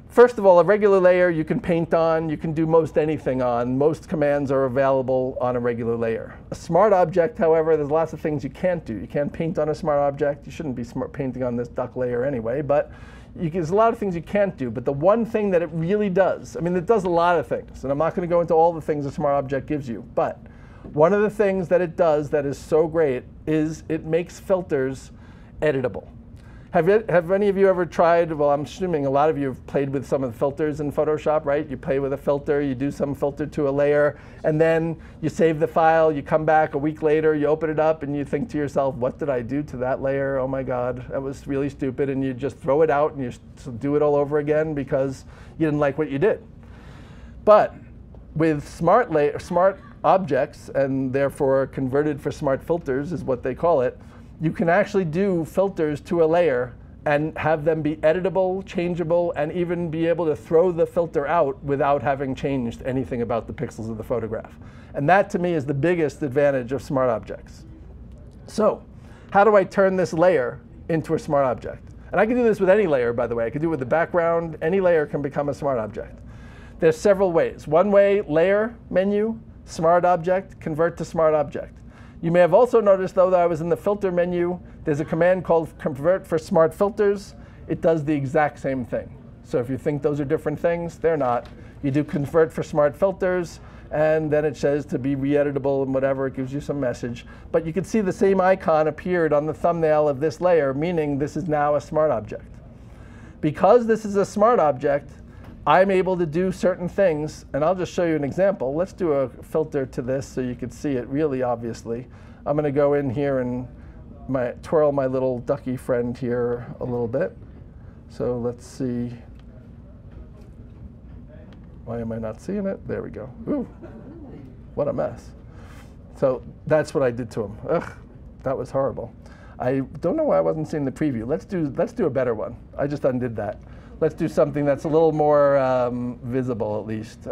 First of all, a regular layer you can paint on, you can do most anything on. Most commands are available on a regular layer. A smart object, however, there's lots of things you can't do. You can't paint on a smart object. You shouldn't be painting on this duck layer anyway, but there's a lot of things you can't do. But the one thing that it really does, I mean, it does a lot of things, and I'm not going to go into all the things a smart object gives you, but one of the things that it does that is so great is it makes filters editable. Have any of you ever tried, well, I'm assuming a lot of you have played with some of the filters in Photoshop, right? You play with a filter, you do some filter to a layer, and then you save the file, you come back a week later, you open it up, and you think to yourself, what did I do to that layer? Oh my God, that was really stupid. And you just throw it out and you do it all over again because you didn't like what you did. But with smart objects, and therefore converted for smart filters is what they call it, you can actually do filters to a layer and have them be editable, changeable, and even be able to throw the filter out without having changed anything about the pixels of the photograph. And that, to me, is the biggest advantage of smart objects. So how do I turn this layer into a smart object? And I can do this with any layer, by the way. I can do it with the background. Any layer can become a smart object. There's several ways. One way, layer, menu, smart object, convert to smart object. You may have also noticed, though, that I was in the filter menu. There's a command called convert for smart filters. It does the exact same thing. So if you think those are different things, they're not. You do convert for smart filters, and then it says to be re-editable and whatever. It gives you some message. But you can see the same icon appeared on the thumbnail of this layer, meaning this is now a smart object. Because this is a smart object, I'm able to do certain things, and I'll just show you an example. Let's do a filter to this so you can see it really obviously. I'm going to go in here and twirl my little ducky friend here a little bit. So let's see. Why am I not seeing it? There we go. Ooh, what a mess. So that's what I did to him. Ugh, that was horrible. I don't know why I wasn't seeing the preview. Let's do a better one. I just undid that. Let's do something that's a little more visible, at least.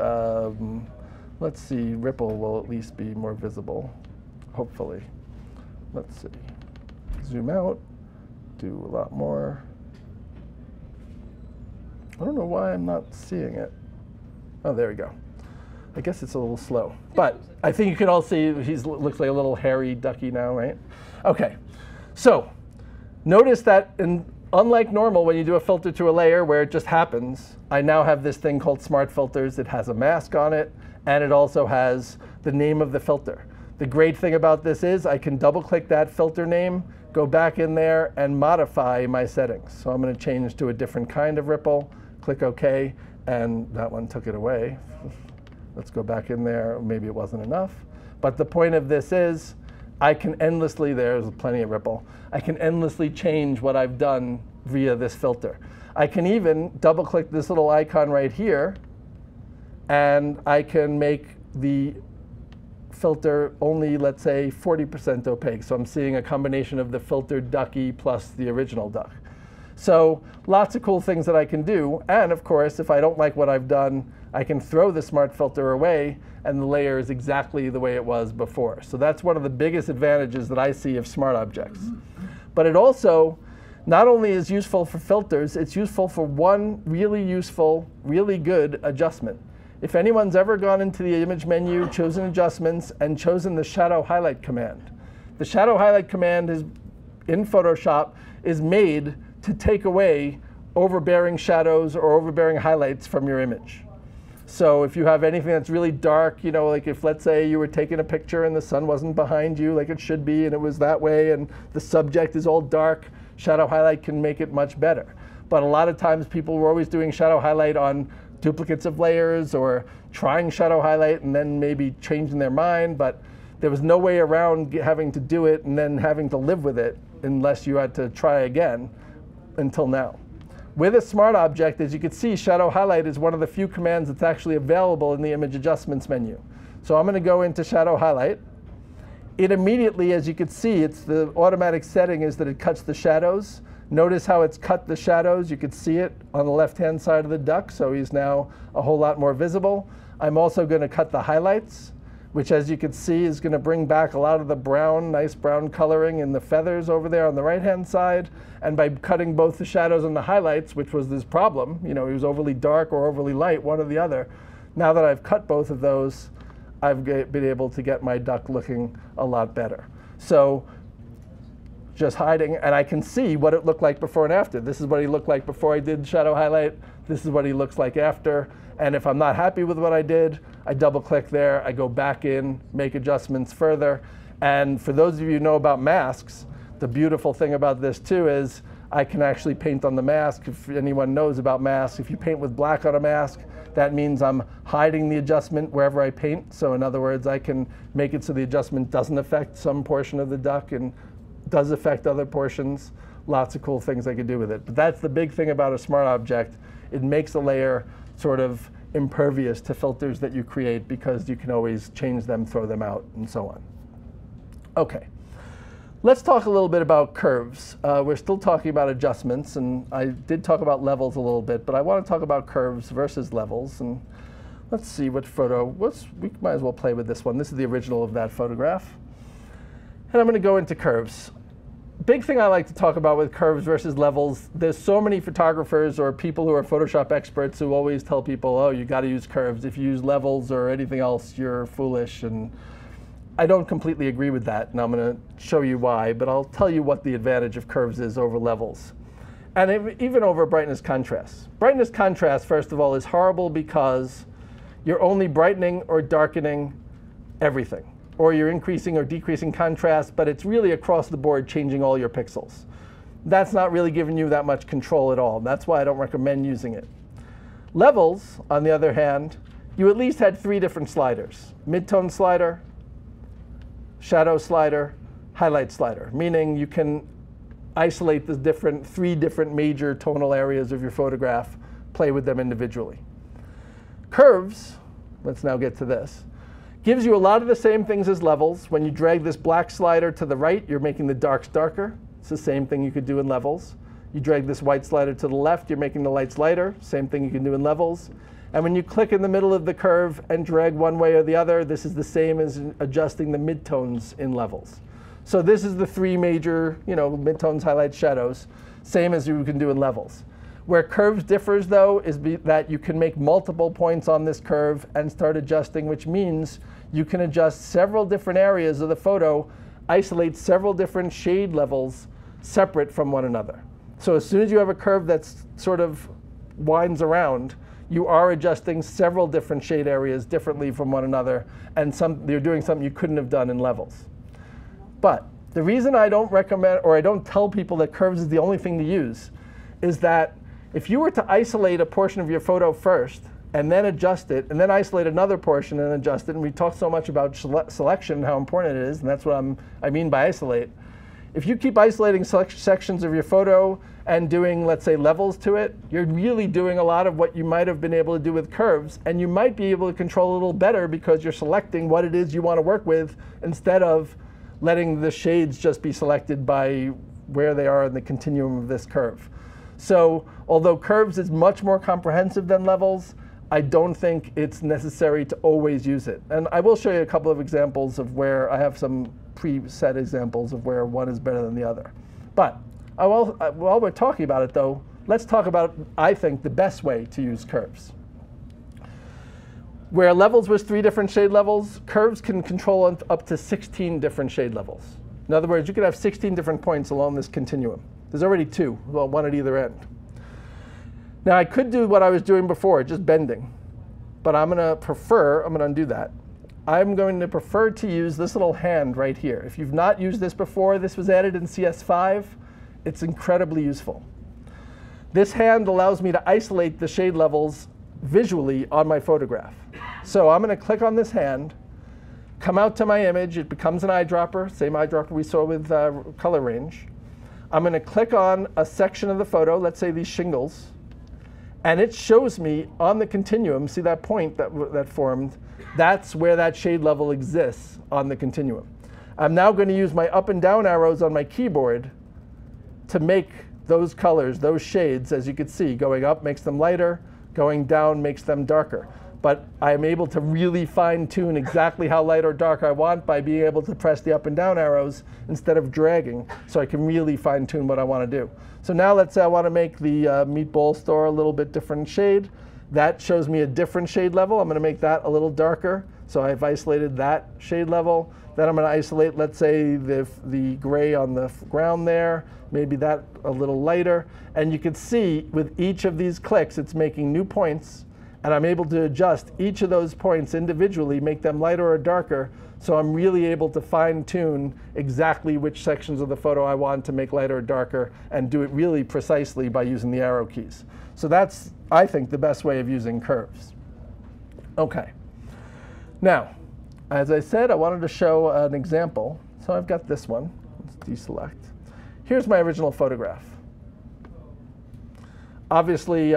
Let's see, Ripple will at least be more visible, hopefully. Let's see. Zoom out, do a lot more. I don't know why I'm not seeing it. Oh, there we go. I guess it's a little slow. But I think you can all see he looks like a little hairy ducky now, right? OK, so notice that unlike normal, when you do a filter to a layer where it just happens, I now have this thing called Smart Filters. It has a mask on it, and it also has the name of the filter. The great thing about this is I can double-click that filter name, go back in there, and modify my settings. So I'm going to change to a different kind of ripple, click OK, and that one took it away. Let's go back in there. Maybe it wasn't enough. But the point of this is I can endlessly, there's plenty of ripple, I can endlessly change what I've done via this filter. I can even double click this little icon right here, and I can make the filter only, let's say, 40% opaque. So I'm seeing a combination of the filtered ducky plus the original duck. So lots of cool things that I can do. And of course, if I don't like what I've done, I can throw the smart filter away, and the layer is exactly the way it was before. So that's one of the biggest advantages that I see of smart objects. But it also not only is useful for filters, it's useful for one really useful, really good adjustment. If anyone's ever gone into the image menu, chosen adjustments, and chosen the shadow highlight command, the shadow highlight command is in Photoshop is made to take away overbearing shadows or overbearing highlights from your image. So if you have anything that's really dark, you know, like if, let's say, you were taking a picture and the sun wasn't behind you like it should be, and it was that way, and the subject is all dark, shadow highlight can make it much better. But a lot of times people were always doing shadow highlight on duplicates of layers or trying shadow highlight and then maybe changing their mind. But there was no way around having to do it and then having to live with it unless you had to try again until now. With a smart object, as you can see, shadow highlight is one of the few commands that's actually available in the image adjustments menu. So I'm going to go into shadow highlight. It immediately, as you can see, it's the automatic setting is that it cuts the shadows. Notice how it's cut the shadows. You can see it on the left-hand side of the duck, so he's now a whole lot more visible. I'm also going to cut the highlights, which, as you can see, is going to bring back a lot of the brown, nice brown coloring in the feathers over there on the right-hand side. And by cutting both the shadows and the highlights, which was this problem, you know, he was overly dark or overly light, one or the other. Now that I've cut both of those, I've been able to get my duck looking a lot better. So just hiding, and I can see what it looked like before and after. This is what he looked like before I did shadow highlight. This is what he looks like after. And if I'm not happy with what I did, I double click there, I go back in, make adjustments further. And for those of you who know about masks, the beautiful thing about this too is I can actually paint on the mask. If anyone knows about masks, if you paint with black on a mask, that means I'm hiding the adjustment wherever I paint. So in other words, I can make it so the adjustment doesn't affect some portion of the duck and does affect other portions. Lots of cool things I could do with it. But that's the big thing about a smart object. It makes a layer sort of impervious to filters that you create because you can always change them, throw them out, and so on. OK. Let's talk a little bit about curves. We're still talking about adjustments, and I did talk about levels a little bit, but I want to talk about curves versus levels. And let's see what photo. We might as well play with this one. This is the original of that photograph. And I'm going to go into curves. Big thing I like to talk about with curves versus levels, there's so many photographers or people who are Photoshop experts who always tell people, oh, you got to use curves. If you use levels or anything else, you're foolish. And I don't completely agree with that, and I'm going to show you why, but I'll tell you what the advantage of curves is over levels. And even over brightness contrast. Brightness contrast, first of all, is horrible because you're only brightening or darkening everything. Or you're increasing or decreasing contrast, but it's really across the board changing all your pixels. That's not really giving you that much control at all. That's why I don't recommend using it. Levels, on the other hand, you at least had 3 different sliders. Midtone slider, shadow slider, highlight slider, meaning you can isolate the 3 different major tonal areas of your photograph, play with them individually. Curves, let's now get to this, gives you a lot of the same things as levels. When you drag this black slider to the right, you're making the darks darker. It's the same thing you could do in levels. You drag this white slider to the left, you're making the lights lighter. Same thing you can do in levels. And when you click in the middle of the curve and drag one way or the other, this is the same as adjusting the midtones in levels. So this is the 3 major, midtones, highlights, shadows, same as you can do in levels. Where curves differs, though, is that you can make multiple points on this curve and start adjusting, which means you can adjust several different areas of the photo, isolate several different shade levels separate from one another. So as soon as you have a curve that's sort of winds around, you are adjusting several different shade areas differently from one another, and you're doing something you couldn't have done in levels. But the reason I don't recommend, or I don't tell people that curves is the only thing to use, is that if you were to isolate a portion of your photo first, and then adjust it, and then isolate another portion and adjust it, and we talk so much about selection and how important it is, and that's what I mean by isolate. If you keep isolating sections of your photo and doing, let's say, levels to it, you're really doing a lot of what you might have been able to do with curves, and you might be able to control a little better because you're selecting what it is you want to work with instead of letting the shades just be selected by where they are in the continuum of this curve. So although curves is much more comprehensive than levels, I don't think it's necessary to always use it. And I will show you a couple of examples of where I have some preset examples of where one is better than the other. But while we're talking about it, though, let's talk about, I think, the best way to use curves. Where levels was 3 different shade levels, curves can control up to 16 different shade levels. In other words, you could have 16 different points along this continuum. There's already 2, well, 1 at either end. Now, I could do what I was doing before, just bending. But I'm going to undo that. I'm going to prefer to use this little hand right here. If you've not used this before, this was added in CS5. It's incredibly useful. This hand allows me to isolate the shade levels visually on my photograph. So I'm going to click on this hand, come out to my image. It becomes an eyedropper, same eyedropper we saw with color range. I'm going to click on a section of the photo, let's say these shingles. And it shows me on the continuum, see that point that formed? That's where that shade level exists on the continuum. I'm now going to use my up and down arrows on my keyboard to make those colors, those shades, as you can see, going up makes them lighter, going down makes them darker. But I'm able to really fine tune exactly how light or dark I want by being able to press the up and down arrows instead of dragging, so I can really fine tune what I want to do. So now let's say I want to make the meatball store a little bit different shade. That shows me a different shade level. I'm going to make that a little darker. So I've isolated that shade level. Then I'm going to isolate, let's say, the gray on the ground there, maybe that a little lighter. And you can see with each of these clicks, it's making new points And I'm able to adjust each of those points individually, make them lighter or darker, so I'm really able to fine-tune exactly which sections of the photo I want to make lighter or darker, and do it really precisely by using the arrow keys. So that's, I think, the best way of using curves. OK. Now, as I said, I wanted to show an example. So I've got this one. Let's deselect. Here's my original photograph. Obviously,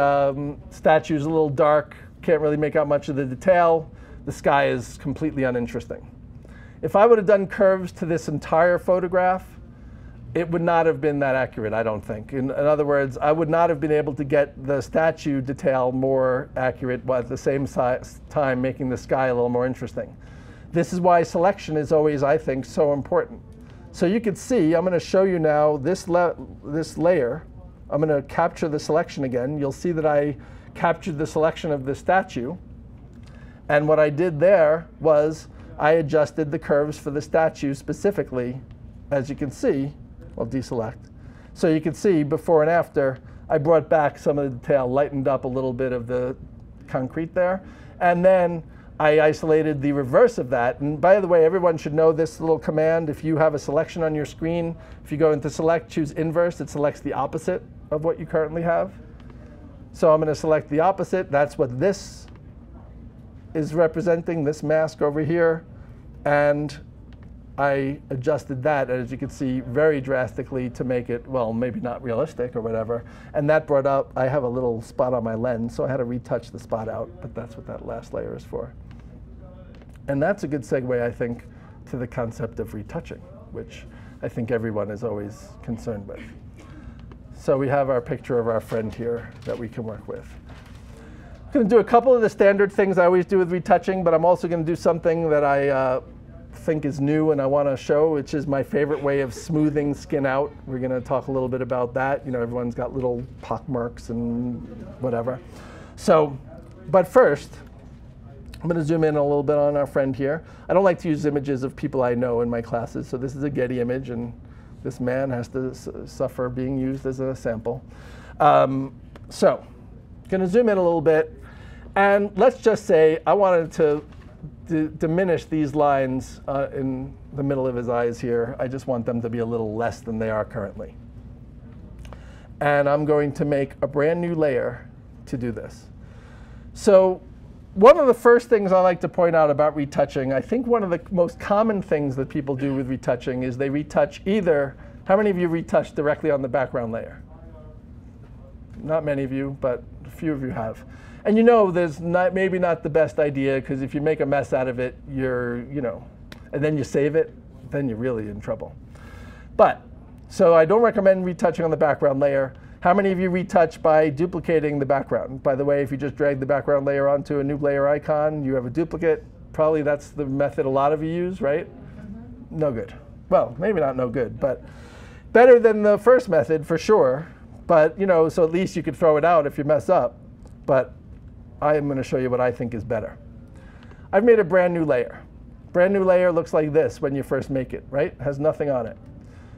statue's a little dark. Can't really make out much of the detail. The sky is completely uninteresting. If I would have done curves to this entire photograph, it would not have been that accurate, I don't think. In other words, I would not have been able to get the statue detail more accurate while at the same time making the sky a little more interesting. This is why selection is always, I think, so important. So you can see, I'm going to show you now this layer. I'm going to capture the selection again. You'll see that I captured the selection of the statue. And what I did there was I adjusted the curves for the statue specifically, as you can see. I'll deselect. So you can see before and after, I brought back some of the detail, lightened up a little bit of the concrete there. And then I isolated the reverse of that. And by the way, everyone should know this little command. If you have a selection on your screen, if you go into Select, choose Inverse, it selects the opposite of what you currently have. So I'm going to select the opposite. That's what this is representing, this mask over here. And I adjusted that, as you can see, very drastically to make it, well, maybe not realistic or whatever. And that brought up, I have a little spot on my lens, so I had to retouch the spot out. But that's what that last layer is for. And that's a good segue, I think, to the concept of retouching, which I think everyone is always concerned with. So we have our picture of our friend here that we can work with. I'm going to do a couple of the standard things I always do with retouching, but I'm also going to do something that I think is new and I want to show, which is my favorite way of smoothing skin out. We're going to talk a little bit about that. You know, everyone's got little pock marks and whatever. So, but first, I'm going to zoom in a little bit on our friend here. I don't like to use images of people I know in my classes, so this is a Getty image, and this man has to suffer being used as a sample. So, going to zoom in a little bit, and let's just say I wanted to diminish these lines in the middle of his eyes here. I just want them to be a little less than they are currently. And I'm going to make a brand new layer to do this. So one of the first things I like to point out about retouching, I think one of the most common things that people do with retouching is they retouch either, how many of you retouch directly on the background layer? Not many of you, but a few of you have. And you know there's maybe not the best idea, because if you make a mess out of it, and then you save it, then you're really in trouble. But, so I don't recommend retouching on the background layer. How many of you retouch by duplicating the background? By the way, if you just drag the background layer onto a new layer icon, you have a duplicate. Probably that's the method a lot of you use, right? Mm-hmm. No good. Well, maybe not no good, but better than the first method for sure. But, so at least you could throw it out if you mess up. But I am going to show you what I think is better. I've made a brand new layer. Brand new layer looks like this when you first make it, right? It has nothing on it.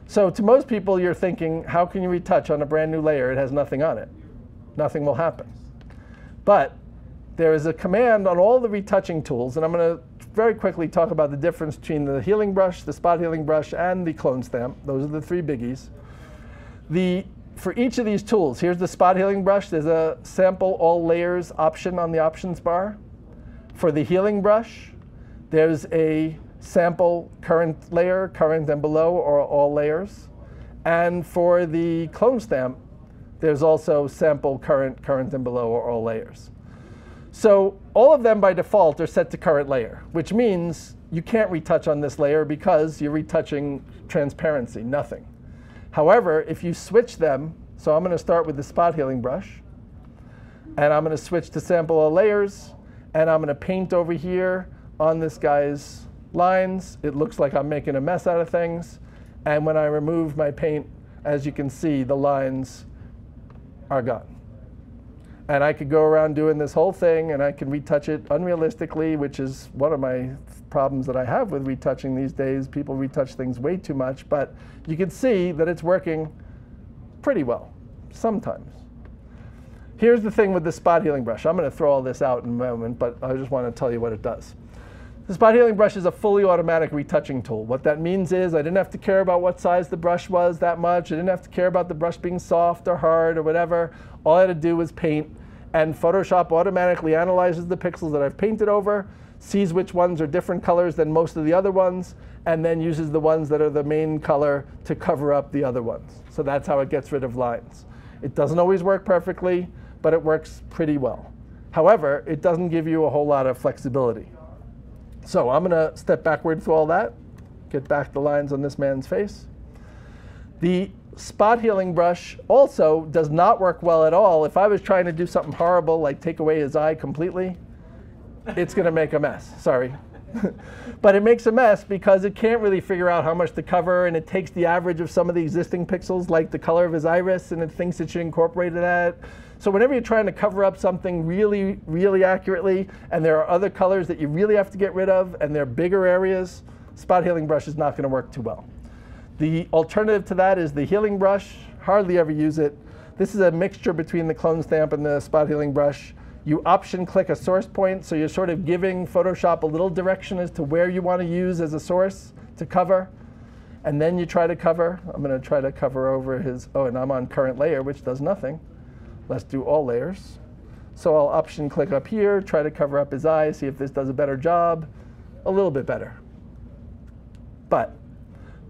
So to most people, you're thinking, how can you retouch on a brand new layer? It has nothing on it. Nothing will happen. But there is a command on all the retouching tools, and I'm going to very quickly talk about the difference between the healing brush, the spot healing brush, and the clone stamp. Those are the three biggies. For each of these tools, here's the spot healing brush. There's a sample all layers option on the options bar. For the healing brush, there's a sample current layer, current and below, or all layers. And for the clone stamp, there's also sample current, current and below, or all layers. So all of them by default are set to current layer, which means you can't retouch on this layer because you're retouching transparency, nothing. However, if you switch them, so I'm going to start with the spot healing brush, and I'm going to switch to sample all layers, and I'm going to paint over here on this guy's lines. It looks like I'm making a mess out of things. And when I remove my paint, as you can see, the lines are gone. And I could go around doing this whole thing, and I can retouch it unrealistically, which is one of my problems that I have with retouching these days. People retouch things way too much. But you can see that it's working pretty well sometimes. Here's the thing with the spot healing brush. I'm going to throw all this out in a moment, but I just want to tell you what it does. The spot healing brush is a fully automatic retouching tool. What that means is I didn't have to care about what size the brush was that much. I didn't have to care about the brush being soft or hard or whatever. All I had to do was paint, and Photoshop automatically analyzes the pixels that I've painted over, sees which ones are different colors than most of the other ones, and then uses the ones that are the main color to cover up the other ones. So that's how it gets rid of lines. It doesn't always work perfectly, but it works pretty well. However, it doesn't give you a whole lot of flexibility. So I'm going to step backward through all that, get back the lines on this man's face. The spot healing brush also does not work well at all. If I was trying to do something horrible, like take away his eye completely, it's going to make a mess. Sorry. But it makes a mess because it can't really figure out how much to cover, and it takes the average of some of the existing pixels, like the color of his iris, and it thinks it should incorporate that. So whenever you're trying to cover up something really, really accurately, and there are other colors that you really have to get rid of, and they're bigger areas, spot healing brush is not going to work too well. The alternative to that is the healing brush. Hardly ever use it. This is a mixture between the clone stamp and the spot healing brush. You option click a source point, so you're sort of giving Photoshop a little direction as to where you want to use as a source to cover. And then you try to cover. I'm going to try to cover over his, oh, and I'm on current layer, which does nothing. Let's do all layers. So I'll option click up here, try to cover up his eyes, see if this does a better job. A little bit better. But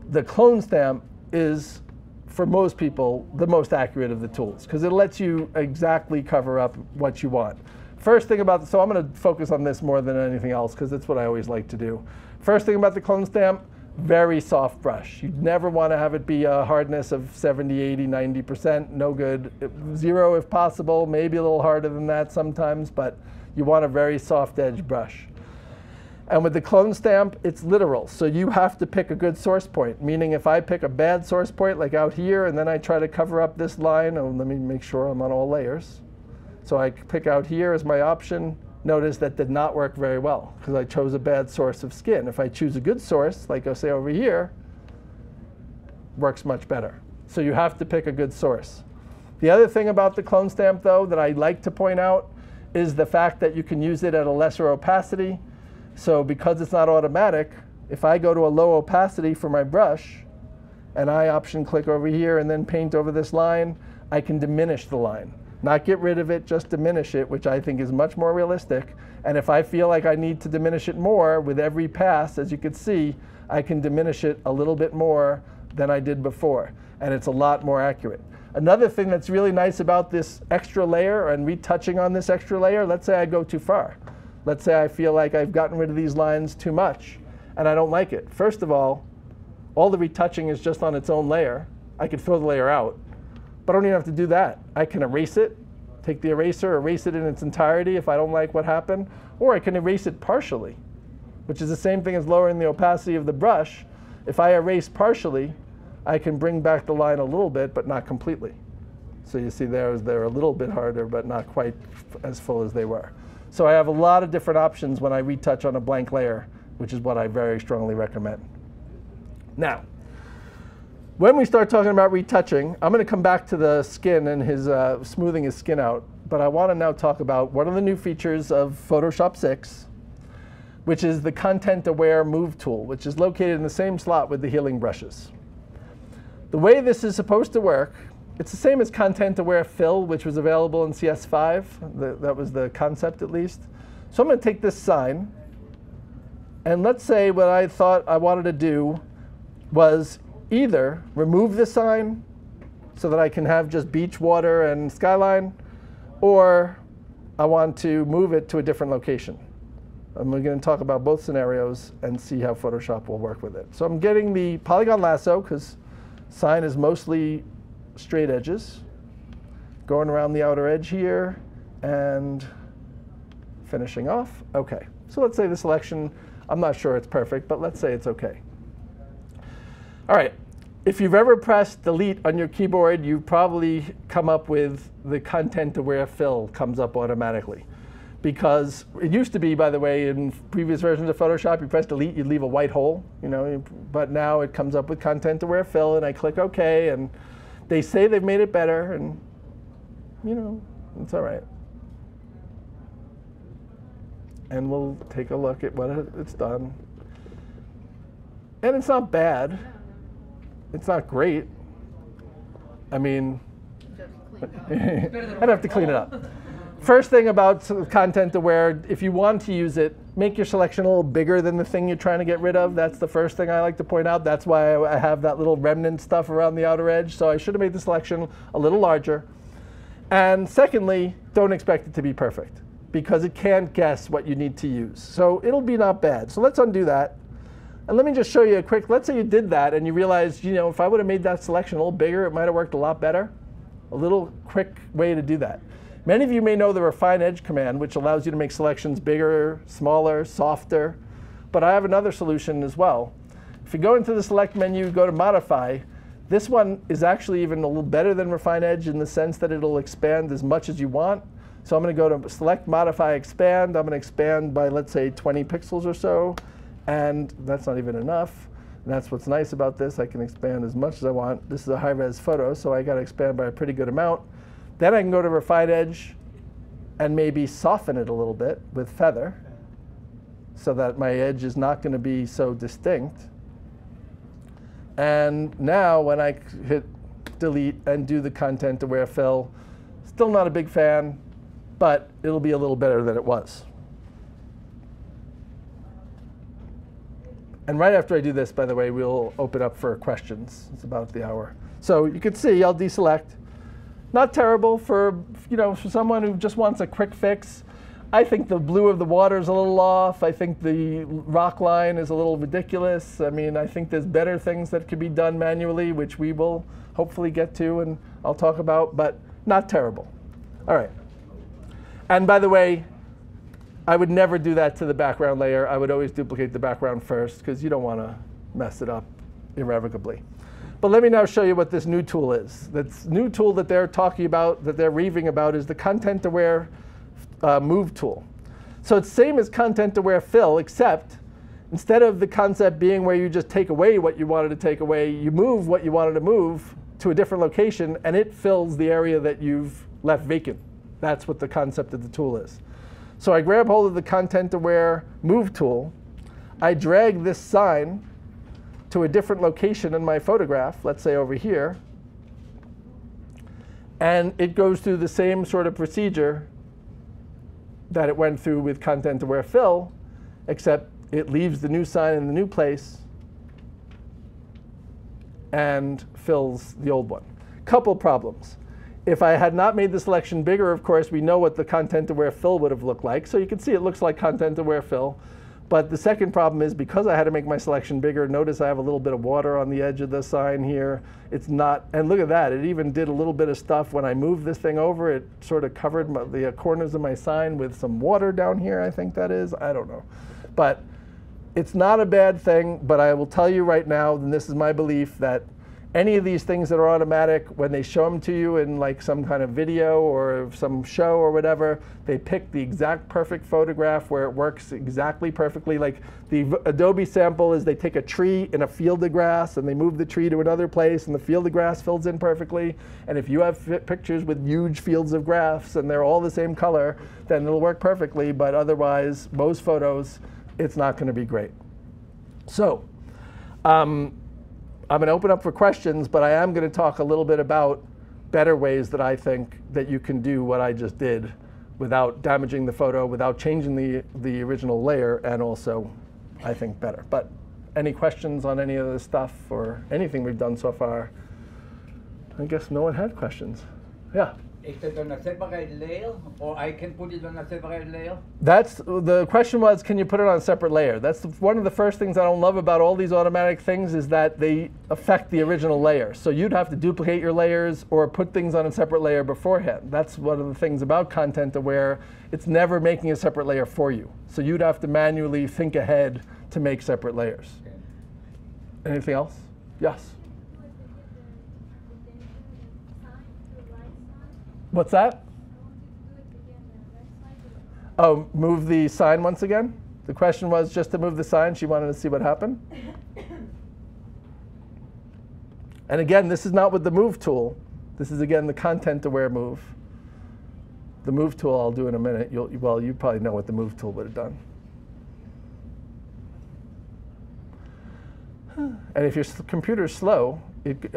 the clone stamp is, for most people, the most accurate of the tools, because it lets you exactly cover up what you want. First thing about, so I'm going to focus on this more than anything else, because it's what I always like to do. First thing about the clone stamp, very soft brush. You never want to have it be a hardness of 70, 80, 90%, no good. 0 if possible, maybe a little harder than that sometimes, but you want a very soft edge brush. And with the clone stamp, it's literal. So you have to pick a good source point, meaning if I pick a bad source point, like out here, and then I try to cover up this line, oh, let me make sure I'm on all layers. So I pick out here as my option. Notice that did not work very well, because I chose a bad source of skin. If I choose a good source, like I say over here, works much better. So you have to pick a good source. The other thing about the clone stamp, though, that I like to point out is the fact that you can use it at a lesser opacity. So because it's not automatic, if I go to a low opacity for my brush, and I option click over here and then paint over this line, I can diminish the line. Not get rid of it, just diminish it, which I think is much more realistic. And if I feel like I need to diminish it more with every pass, as you can see, I can diminish it a little bit more than I did before. And it's a lot more accurate. Another thing that's really nice about this extra layer and retouching on this extra layer, let's say I go too far. Let's say I feel like I've gotten rid of these lines too much, and I don't like it. First of all the retouching is just on its own layer. I could throw the layer out. But I don't even have to do that. I can erase it, take the eraser, erase it in its entirety if I don't like what happened, or I can erase it partially, which is the same thing as lowering the opacity of the brush. If I erase partially, I can bring back the line a little bit, but not completely. So you see they're a little bit harder, but not quite as full as they were. So I have a lot of different options when I retouch on a blank layer, which is what I very strongly recommend. Now, when we start talking about retouching, I'm going to come back to the skin and his smoothing his skin out. But I want to now talk about one of the new features of Photoshop 6, which is the ContentAware Move tool, which is located in the same slot with the healing brushes. The way this is supposed to work, it's the same as ContentAware Fill, which was available in CS5. That was the concept, at least. So I'm going to take this sign, and let's say what I thought I wanted to do was either remove the sign so that I can have just beach, water, and skyline, or I want to move it to a different location. And we're going to talk about both scenarios and see how Photoshop will work with it. So I'm getting the Polygon Lasso, because sign is mostly straight edges, going around the outer edge here and finishing off. OK, so let's say the selection, I'm not sure it's perfect, but let's say it's OK. All right, if you've ever pressed delete on your keyboard, you've probably come up with the ContentAware Fill comes up automatically. Because it used to be, by the way, in previous versions of Photoshop, you press delete, you'd leave a white hole, but now it comes up with ContentAware Fill, and I click OK, and they say they've made it better, and It's all right. And we'll take a look at what it's done. And it's not bad. It's not great. I mean, I'd have to clean it up. First thing about ContentAware, if you want to use it, make your selection a little bigger than the thing you're trying to get rid of. That's the first thing I like to point out. That's why I have that little remnant stuff around the outer edge. So I should have made the selection a little larger. And secondly, don't expect it to be perfect, because it can't guess what you need to use. So it'll be not bad. So let's undo that. And let me just show you a quick, let's say you did that and you realized, you know, if I would have made that selection a little bigger, it might have worked a lot better. A little quick way to do that. Many of you may know the Refine Edge command, which allows you to make selections bigger, smaller, softer. But I have another solution as well. If you go into the Select menu, go to Modify, this one is actually even a little better than Refine Edge in the sense that it'll expand as much as you want. So I'm going to go to Select, Modify, Expand. I'm going to expand by, let's say, 20 pixels or so. And that's not even enough. And that's what's nice about this. I can expand as much as I want. This is a high-res photo, so I got to expand by a pretty good amount. Then I can go to Refine Edge and maybe soften it a little bit with Feather so that my edge is not going to be so distinct. And now when I hit Delete and do the ContentAware fill, still not a big fan, but it'll be a little better than it was. And right after I do this, by the way, we'll open up for questions. It's about the hour. So you can see I'll deselect. Not terrible for, you know, for someone who just wants a quick fix. I think the blue of the water is a little off. I think the rock line is a little ridiculous. I mean, I think there's better things that could be done manually, which we will hopefully get to and I'll talk about, but not terrible. All right. And by the way, I would never do that to the background layer. I would always duplicate the background first, because you don't want to mess it up irrevocably. But let me now show you what this new tool is. This new tool that they're talking about, that they're raving about, is the ContentAware Move tool. So it's same as ContentAware Fill, except instead of the concept being where you just take away what you wanted to take away, you move what you wanted to move to a different location, and it fills the area that you've left vacant. That's what the concept of the tool is. So I grab hold of the ContentAware Move tool. I drag this sign to a different location in my photograph, let's say over here. And it goes through the same sort of procedure that it went through with ContentAware Fill, except it leaves the new sign in the new place and fills the old one. Couple problems. If I had not made the selection bigger, of course, we know what the ContentAware Fill would have looked like. So you can see it looks like ContentAware Fill. But the second problem is, because I had to make my selection bigger, notice I have a little bit of water on the edge of the sign here. It's not, and look at that. It even did a little bit of stuff when I moved this thing over. It sort of covered the corners of my sign with some water down here, I think that is. I don't know. But it's not a bad thing. But I will tell you right now, and this is my belief, that any of these things that are automatic, when they show them to you in like some kind of video or some show or whatever, they pick the exact perfect photograph where it works exactly perfectly. Like the Adobe sample is they take a tree in a field of grass and they move the tree to another place and the field of grass fills in perfectly. And if you have pictures with huge fields of grass and they're all the same color, then it'll work perfectly. But otherwise, most photos, it's not going to be great. So I'm going to open up for questions, but I am going to talk a little bit about better ways that I think that you can do what I just did without damaging the photo, without changing the original layer, and also, I think, better. But any questions on any of this stuff or anything we've done so far? I guess no one had questions. Yeah? Is it on a separate layer, or I can put it on a separate layer? That's, the question was, can you put it on a separate layer? That's one of the first things I don't love about all these automatic things, is that they affect the original layer. So you'd have to duplicate your layers or put things on a separate layer beforehand. That's one of the things about ContentAware. It's never making a separate layer for you. So you'd have to manually think ahead to make separate layers. Okay. Anything else? Yes? What's that? Oh, move the sign once again? The question was just to move the sign. She wanted to see what happened. And again, this is not with the Move tool. This is, again, the ContentAware Move. The move tool I'll do in a minute. Well, you probably know what the move tool would have done. And if your computer's slow,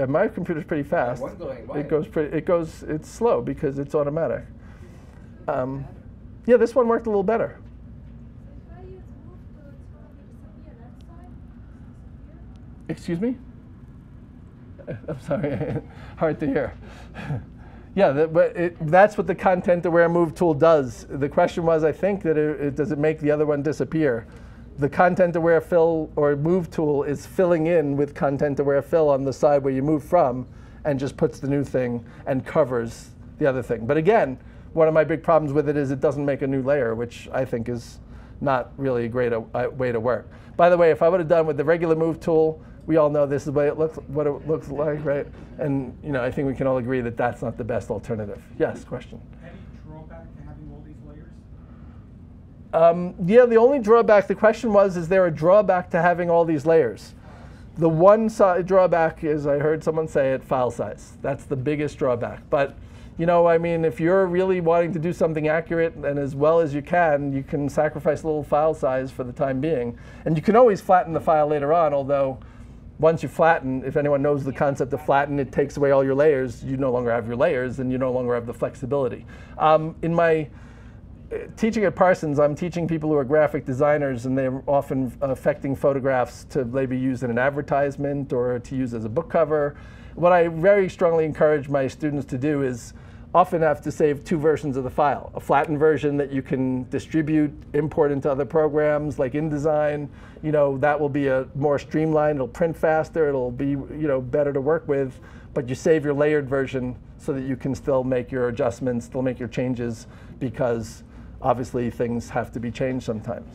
my computer's pretty fast. It's slow because it's automatic. Yeah, this one worked a little better. Excuse me? I'm sorry, hard to hear. Yeah, that's what the ContentAware Move tool does. The question was, I think, that does it make the other one disappear? The ContentAware Fill or Move tool is filling in with ContentAware Fill on the side where you move from and just puts the new thing and covers the other thing. But again, one of my big problems with it is it doesn't make a new layer, which I think is not really a great way to work. By the way, if I would have done with the regular Move tool, we all know this is what it looks like, right? And I think we can all agree that that's not the best alternative. Yes, question? Any drawback to having all these layers? Yeah, the only drawback, the question was, is there a drawback to having all these layers? The one drawback is, I heard someone say it, file size. That's the biggest drawback. But I mean, if you're really wanting to do something accurate and as well as you can sacrifice a little file size for the time being. And you can always flatten the file later on, although once you flatten, if anyone knows the concept of flatten, it takes away all your layers. You no longer have your layers, and you no longer have the flexibility. In my teaching at Parsons, I'm teaching people who are graphic designers, and they're often affecting photographs to maybe use in an advertisement or to use as a book cover. What I very strongly encourage my students to do is often have to save two versions of the file. A flattened version that you can distribute, import into other programs like InDesign. That will be a more streamlined, it'll print faster, it'll be better to work with, but you save your layered version so that you can still make your adjustments, still make your changes, because obviously things have to be changed sometimes.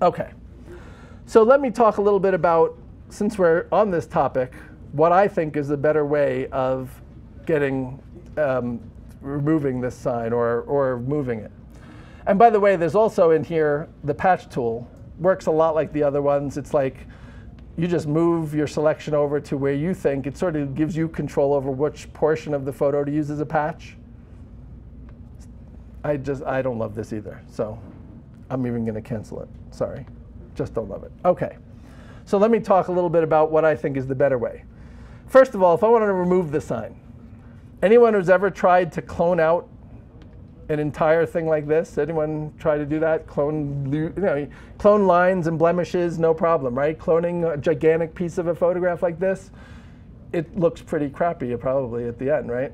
Okay, so let me talk a little bit about, since we're on this topic, what I think is a better way of removing this sign or moving it. And by the way, there's also in here the patch tool. Works a lot like the other ones. It's like you just move your selection over to where you think. It sort of gives you control over which portion of the photo to use as a patch. I don't love this either, so I'm even going to cancel it. Sorry, just don't love it. OK, so let me talk a little bit about what I think is the better way. First of all, if I wanted to remove the sign, anyone who's ever tried to clone out an entire thing like this? Anyone try to do that? Clone lines and blemishes, no problem, right? Cloning a gigantic piece of a photograph like this, it looks pretty crappy probably at the end, right?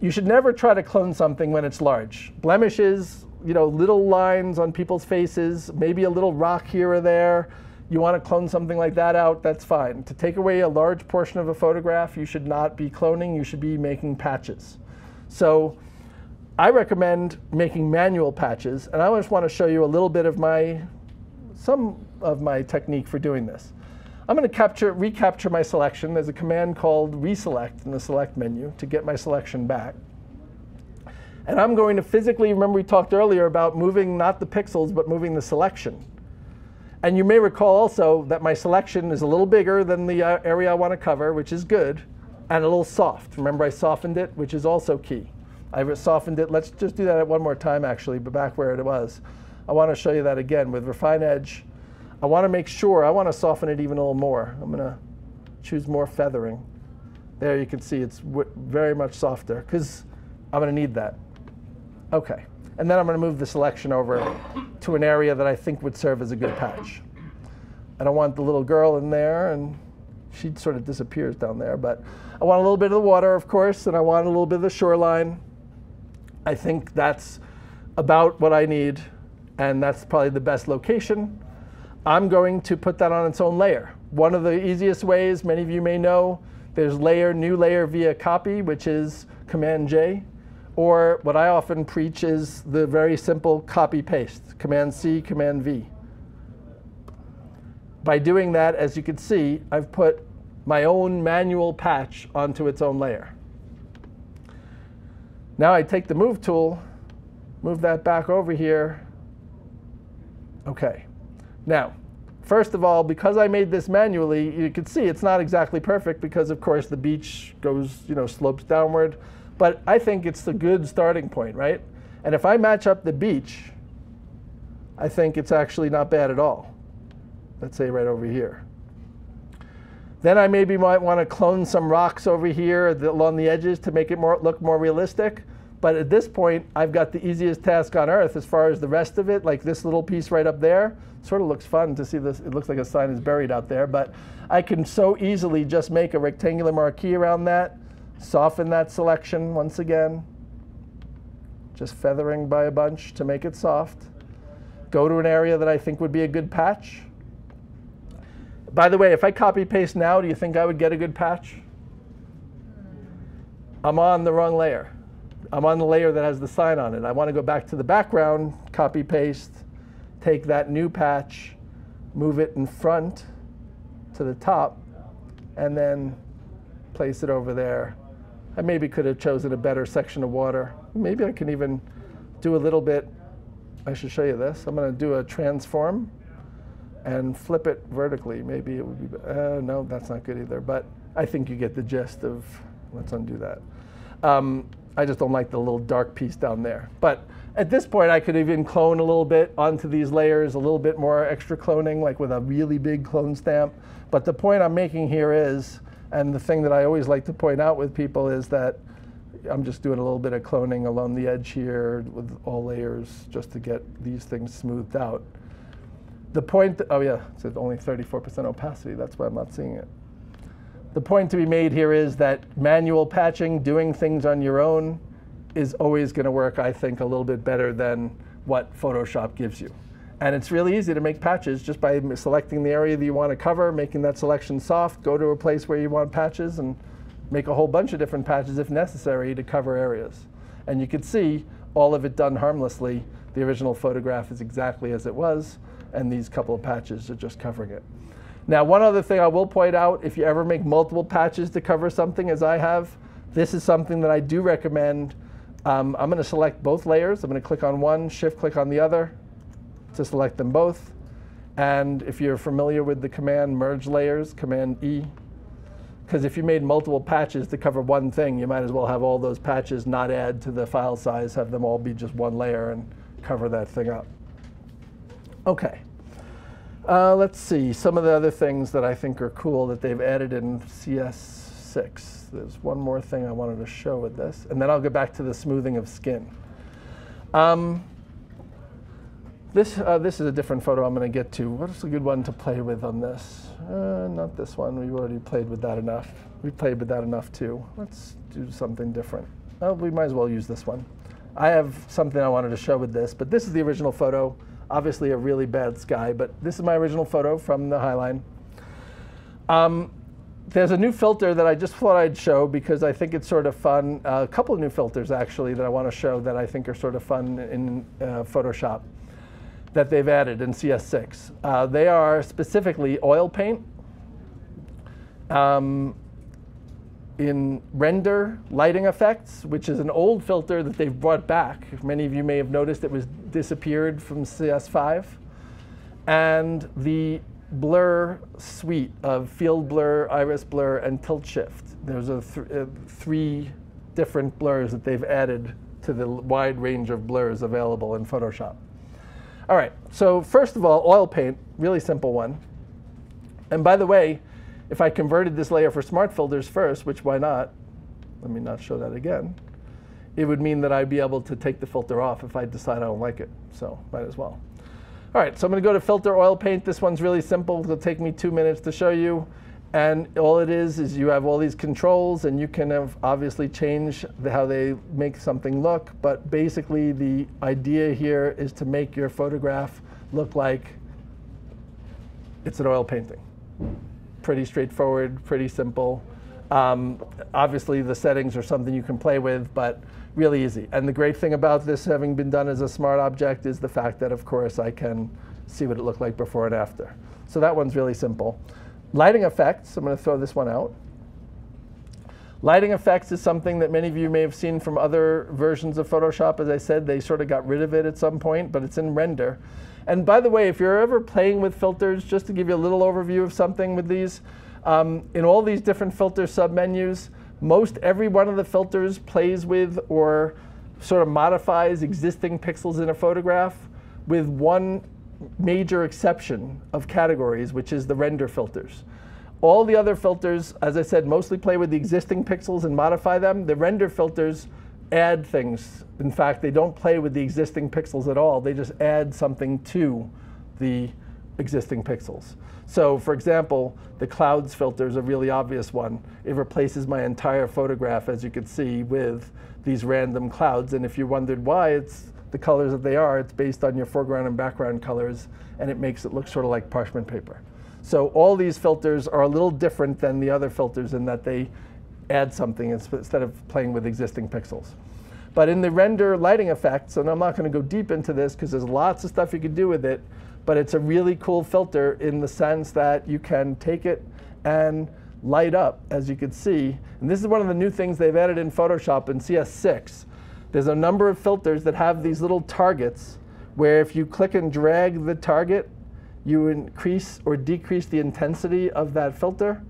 You should never try to clone something when it's large. Blemishes, little lines on people's faces, maybe a little rock here or there. You want to clone something like that out, that's fine. To take away a large portion of a photograph, you should not be cloning, you should be making patches. So I recommend making manual patches, and I just want to show you a little bit of some of my technique for doing this. I'm going to recapture my selection. There's a command called reselect in the select menu to get my selection back. And I'm going to physically, remember we talked earlier about moving not the pixels, but moving the selection. And you may recall also that my selection is a little bigger than the area I want to cover, which is good, and a little soft. Remember I softened it, which is also key. I've softened it. Let's just do that one more time, actually, but back where it was. I want to show you that again with Refine Edge. I want to make sure, I want to soften it even a little more. I'm going to choose more feathering. There you can see it's very much softer, because I'm going to need that. OK. And then I'm going to move the selection over to an area that I think would serve as a good patch. I don't want the little girl in there, and she sort of disappears down there. But I want a little bit of the water, of course, and I want a little bit of the shoreline. I think that's about what I need, and that's probably the best location. I'm going to put that on its own layer. One of the easiest ways, many of you may know, there's new layer via copy, which is Command-J. Or what I often preach is the very simple copy-paste, Command-C, Command-V. By doing that, as you can see, I've put my own manual patch onto its own layer. Now I take the Move tool, move that back over here. OK. Now, first of all, because I made this manually, you can see it's not exactly perfect because, of course, the beach goes, slopes downward. But I think it's a good starting point, right? And if I match up the beach, I think it's actually not bad at all. Let's say right over here. Then I maybe might want to clone some rocks over here along the edges to make it look more realistic. But at this point, I've got the easiest task on earth as far as the rest of it, like this little piece right up there. Sort of looks fun to see this. It looks like a sign is buried out there. But I can so easily just make a rectangular marquee around that, soften that selection once again, just feathering by a bunch to make it soft. Go to an area that I think would be a good patch. By the way, if I copy paste now, do you think I would get a good patch? I'm on the wrong layer. I'm on the layer that has the sign on it. I want to go back to the background, copy paste, take that new patch, move it in front to the top, and then place it over there. I maybe could have chosen a better section of water. Maybe I can even do a little bit. I should show you this. I'm going to do a transform and flip it vertically. Maybe it would be, no, that's not good either. But I think you get the gist of, let's undo that. I just don't like the little dark piece down there. But at this point, I could even clone a little bit onto these layers, a little bit more extra cloning, like with a really big clone stamp. But the point I'm making here is, and the thing that I always like to point out with people is that I'm just doing a little bit of cloning along the edge here with all layers just to get these things smoothed out. The point, oh yeah, it says only 34% opacity. That's why I'm not seeing it. The point to be made here is that manual patching, doing things on your own, is always going to work, I think, a little bit better than what Photoshop gives you. And it's really easy to make patches just by selecting the area that you want to cover, making that selection soft, go to a place where you want patches, and make a whole bunch of different patches if necessary to cover areas. And you can see all of it done harmlessly. The original photograph is exactly as it was, and these couple of patches are just covering it. Now, one other thing I will point out, if you ever make multiple patches to cover something, as I have, this is something that I do recommend. I'm going to select both layers. I'm going to click on one, shift-click on the other to select them both. And if you're familiar with the command merge layers, Command E, because if you made multiple patches to cover one thing, you might as well have all those patches not add to the file size, have them all be just one layer and cover that thing up. OK. Let's see, some of the other things that I think are cool that they've added in CS6. There's one more thing I wanted to show with this, and then I'll get back to the smoothing of skin. This is a different photo I'm going to get to. What's a good one to play with on this? Not this one. We've already played with that enough. We played with that enough, too. Let's do something different. Oh, we might as well use this one. I have something I wanted to show with this, but this is the original photo. Obviously a really bad sky, but this is my original photo from the Highline. There's a new filter that I just thought I'd show because I think it's sort of fun. A couple of new filters, actually, that I want to show that I think are sort of fun in Photoshop that they've added in CS6. They are specifically oil paint, in render lighting effects, which is an old filter that they've brought back. Many of you may have noticed it was disappeared from CS5. And the blur suite of field blur, iris blur, and tilt shift. There's three different blurs that they've added to the wide range of blurs available in Photoshop. All right, so first of all, oil paint, really simple one. And by the way, if I converted this layer for smart filters first, which why not? Let me not show that again. It would mean that I'd be able to take the filter off if I decide I don't like it. So might as well. All right, so I'm going to go to filter oil paint. This one's really simple. It'll take me 2 minutes to show you. And all it is you have all these controls, and you can obviously change how they make something look. But basically, the idea here is to make your photograph look like it's an oil painting. Pretty straightforward, pretty simple. Obviously, the settings are something you can play with, but really easy. And the great thing about this having been done as a smart object is the fact that, of course, I can see what it looked like before and after. So that one's really simple. Lighting effects, I'm going to throw this one out. Lighting effects is something that many of you may have seen from other versions of Photoshop. As I said, they sort of got rid of it at some point, but it's in render. And by the way, if you're ever playing with filters, just to give you a little overview of something with these, in all these different filter submenus, Most every one of the filters plays with or sort of modifies existing pixels in a photograph, with one major exception of categories, which is the render filters. All the other filters, as I said, mostly play with the existing pixels and modify them. The render filters add things. In fact, they don't play with the existing pixels at all. They just add something to the existing pixels. So for example, the clouds filter is a really obvious one. It replaces my entire photograph, as you can see, with these random clouds. And if you wondered why it's the colors that they are, it's based on your foreground and background colors, and it makes it look sort of like parchment paper. So all these filters are a little different than the other filters in that they add something instead of playing with existing pixels. But in the render lighting effects, and I'm not going to go deep into this because there's lots of stuff you could do with it, but it's a really cool filter in the sense that you can take it and light up, as you can see. And this is one of the new things they've added in Photoshop in CS6. There's a number of filters that have these little targets where if you click and drag the target, you increase or decrease the intensity of that filter.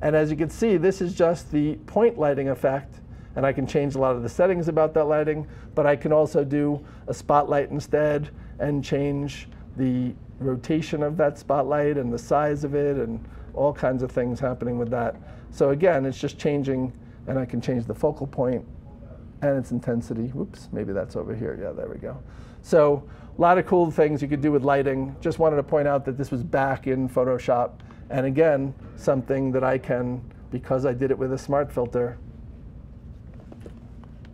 And as you can see, this is just the point lighting effect. And I can change a lot of the settings about that lighting, but I can also do a spotlight instead and change the rotation of that spotlight and the size of it and all kinds of things happening with that. So again, it's just changing, and I can change the focal point and its intensity. Whoops, maybe that's over here. Yeah, there we go. So a lot of cool things you could do with lighting. Just wanted to point out that this was back in Photoshop. And again, something that I can, because I did it with a smart filter,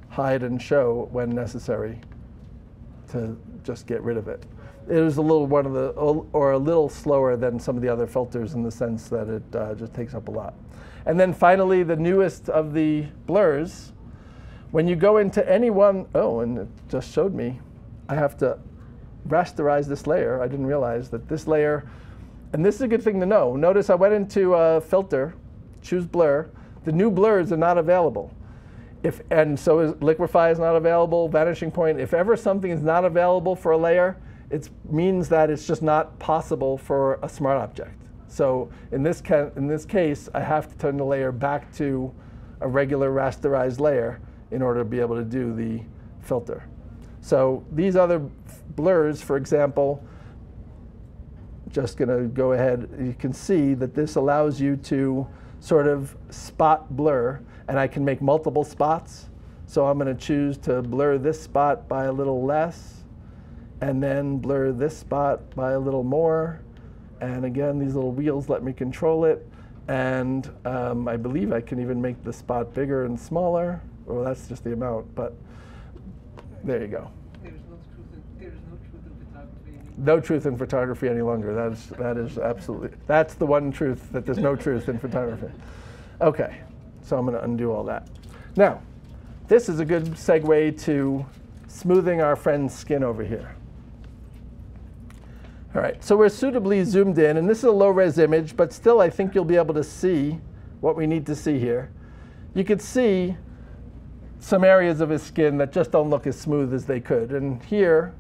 hide and show when necessary to just get rid of it. It was a little a little slower than some of the other filters in the sense that it just takes up a lot. And then finally, the newest of the blurs. When you go into any one, oh, and it just showed me, I have to rasterize this layer. I didn't realize that this layer, and this is a good thing to know. Notice I went into filter, choose blur. The new blurs are not available. And so liquefy is not available, vanishing point. If ever something is not available for a layer, it means that it's just not possible for a smart object. So in this case, I have to turn the layer back to a regular rasterized layer in order to be able to do the filter. So these other blurs, for example, just going to go ahead. You can see that this allows you to sort of spot blur, and I can make multiple spots. So I'm going to choose to blur this spot by a little less, and then blur this spot by a little more. And again, these little wheels let me control it. And I believe I can even make the spot bigger and smaller. Well, that's just the amount, but there you go. There is no truth in photography anymore. No truth in photography any longer. That is absolutely, that's the one truth, that there's no truth in photography. OK, so I'm going to undo all that. Now, this is a good segue to smoothing our friend's skin over here. All right, so we're suitably zoomed in, and this is a low-res image, but still I think you'll be able to see what we need to see here. You could see some areas of his skin that just don't look as smooth as they could. And here,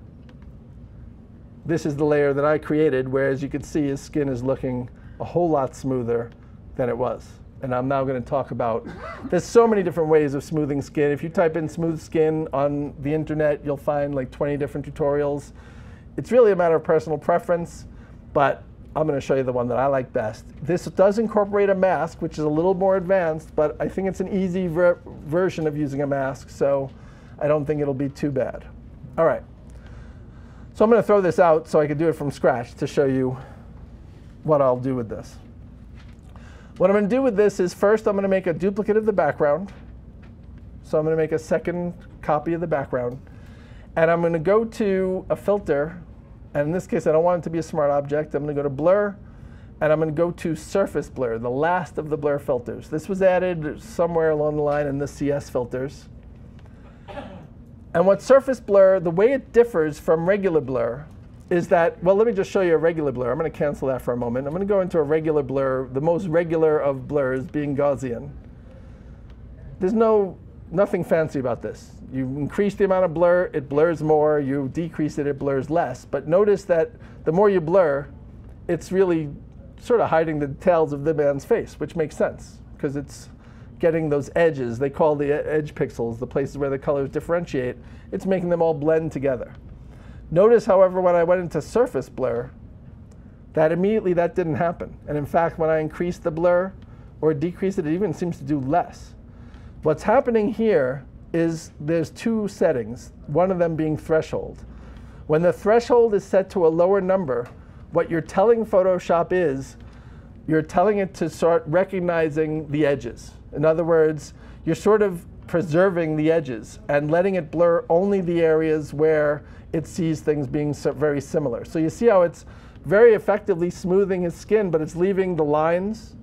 this is the layer that I created, where as you can see, his skin is looking a whole lot smoother than it was. And I'm now going to talk about, there's so many different ways of smoothing skin. If you type in smooth skin on the internet, you'll find like 20 different tutorials. It's really a matter of personal preference, but I'm going to show you the one that I like best. This does incorporate a mask, which is a little more advanced, but I think it's an easy version of using a mask, so I don't think it'll be too bad. All right. So I'm going to throw this out so I can do it from scratch to show you what I'll do with this. What I'm going to do with this is first I'm going to make a duplicate of the background. So I'm going to make a second copy of the background. And I'm going to go to a filter. And in this case, I don't want it to be a smart object. I'm going to go to blur, and I'm going to go to surface blur, the last of the blur filters. This was added somewhere along the line in the CS filters. And what surface blur, the way it differs from regular blur is that, well, let me just show you a regular blur. I'm going to cancel that for a moment. I'm going to go into a regular blur, the most regular of blurs being Gaussian. There's nothing fancy about this. You increase the amount of blur, it blurs more. You decrease it, it blurs less. But notice that the more you blur, it's really sort of hiding the details of the man's face, which makes sense, because it's getting those edges. They call the edge pixels, the places where the colors differentiate. It's making them all blend together. Notice, however, when I went into surface blur, that immediately that didn't happen. And in fact, when I increased the blur or decreased it, it even seems to do less. What's happening here is there's two settings, one of them being threshold. When the threshold is set to a lower number, what you're telling Photoshop is you're telling it to start recognizing the edges. In other words, you're sort of preserving the edges and letting it blur only the areas where it sees things being very similar. So you see how it's very effectively smoothing his skin, but it's leaving the lines,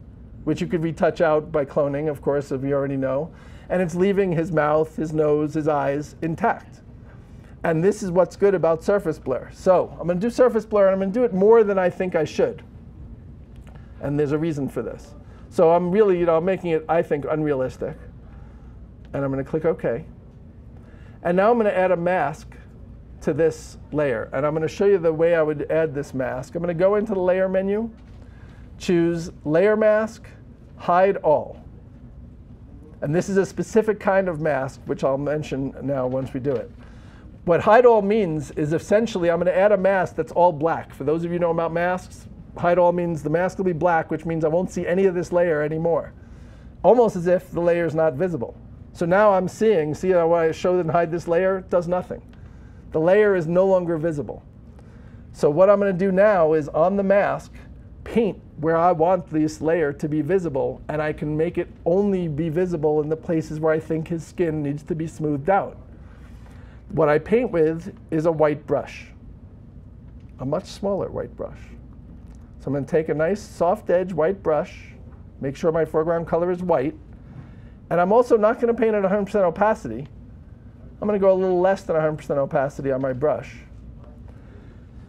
which you could retouch out by cloning, of course, if you already know. And it's leaving his mouth, his nose, his eyes intact. And this is what's good about surface blur. So I'm going to do surface blur, and I'm going to do it more than I think I should. And there's a reason for this. So I'm really, I'm making it, I think, unrealistic. And I'm going to click OK. And now I'm going to add a mask to this layer. And I'm going to show you the way I would add this mask. I'm going to go into the Layer menu, choose Layer Mask, Hide All. And this is a specific kind of mask, which I'll mention now once we do it. What hide all means is essentially I'm going to add a mask that's all black. For those of you who know about masks, hide all means the mask will be black, which means I won't see any of this layer anymore. Almost as if the layer is not visible. So now I'm seeing, see how I show and hide this layer? It does nothing. The layer is no longer visible. So what I'm going to do now is on the mask, paint where I want this layer to be visible, and I can make it only be visible in the places where I think his skin needs to be smoothed out. What I paint with is a white brush, a much smaller white brush. So I'm going to take a nice soft edge white brush, make sure my foreground color is white, and I'm also not going to paint at 100% opacity. I'm going to go a little less than 100% opacity on my brush.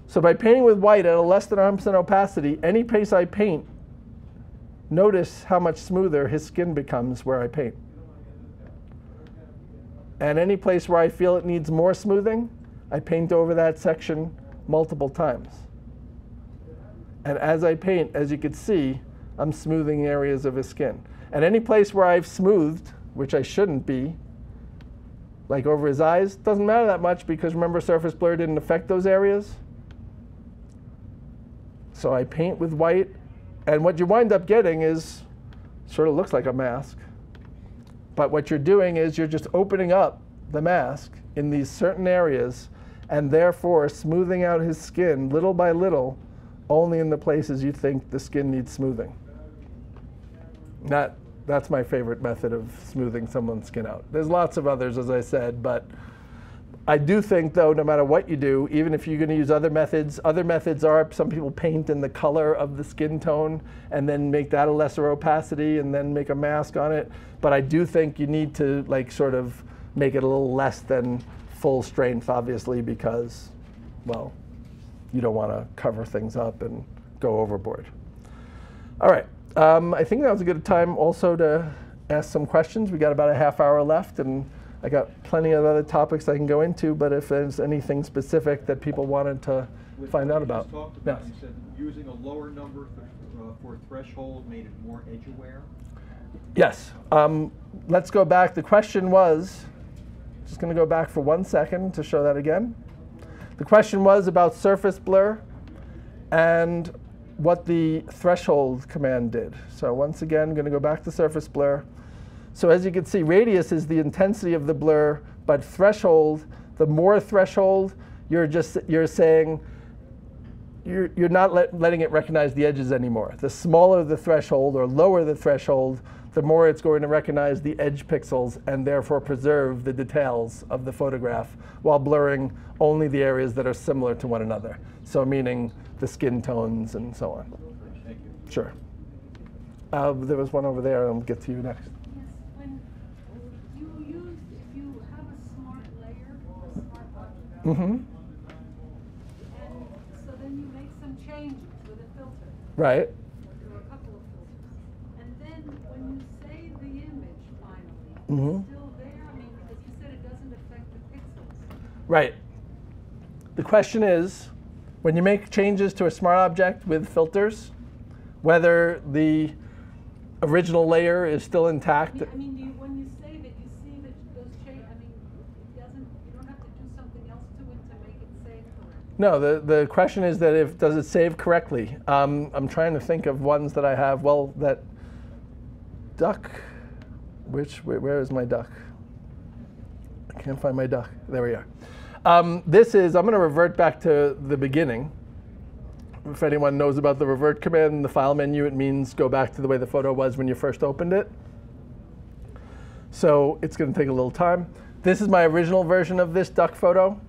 So by painting with white at a less than 100% opacity, any place I paint, notice how much smoother his skin becomes where I paint. And any place where I feel it needs more smoothing, I paint over that section multiple times. And as I paint, as you can see, I'm smoothing areas of his skin. And any place where I've smoothed, which I shouldn't be, like over his eyes, doesn't matter that much because remember surface blur didn't affect those areas. So I paint with white, and what you wind up getting is sort of looks like a mask. But what you're doing is you're just opening up the mask in these certain areas and therefore smoothing out his skin little by little only in the places you think the skin needs smoothing. That's my favorite method of smoothing someone's skin out. There's lots of others, as I said, but I do think, though, no matter what you do, even if you're going to use other methods are some people paint in the color of the skin tone and then make that a lesser opacity and then make a mask on it. But I do think you need to sort of make it a little less than full strength, obviously, because, well, you don't want to cover things up and go overboard. All right. I think that was a good time also to ask some questions. We got about a half hour left, and I got plenty of other topics I can go into, but if there's anything specific that people wanted to find out about. You said using a lower number for threshold made it more edge aware? Yes. Let's go back. The question was, just going to go back for 1 second to show that again. The question was about surface blur and what the threshold command did. So once again, I'm going to go back to surface blur. So as you can see, radius is the intensity of the blur, but threshold, the more threshold, you're saying you're not letting it recognize the edges anymore. The smaller the threshold or lower the threshold, the more it's going to recognize the edge pixels and therefore preserve the details of the photograph while blurring only the areas that are similar to one another. So meaning the skin tones and so on. Thank you. Sure. There was one over there. I'll get to you next. If you have a smart layer or a smart object, Mm-hmm. and so then you make some changes with a filter, Right. or a couple of filters, and then when you save the image finally, Mm-hmm. it's still there. I mean, because you said it doesn't affect the pixels. Right. The question is, when you make changes to a smart object with filters, whether the original layer is still intact. I mean, when you save it, you see that those change. I mean, it doesn't. You don't have to do something else to it to make it save correctly. No, the question is that does it save correctly? I'm trying to think of ones that I have. Well, that duck, where is my duck? I can't find my duck. There we are. I'm going to revert back to the beginning. If anyone knows about the revert command in the file menu, it means go back to the way the photo was when you first opened it. So it's going to take a little time. This is my original version of this duck photo.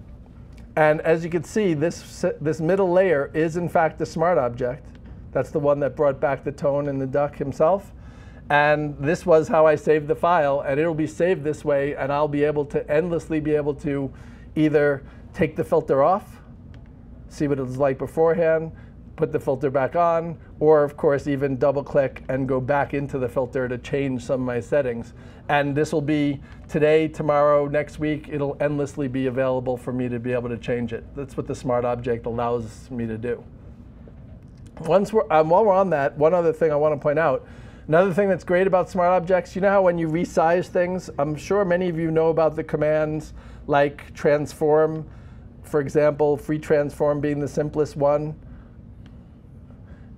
And as you can see, this middle layer is in fact the smart object. That's the one that brought back the tone and the duck himself. And this was how I saved the file. And it'll be saved this way. And I'll be able to endlessly be able to either take the filter off, see what it was like beforehand, put the filter back on, or of course even double click and go back into the filter to change some of my settings. And this will be today, tomorrow, next week. It'll endlessly be available for me to be able to change it. That's what the smart object allows me to do. While we're on that, one other thing I want to point out. Another thing that's great about smart objects, you know how when you resize things, I'm sure many of you know about the commands like transform, for example, free transform being the simplest one.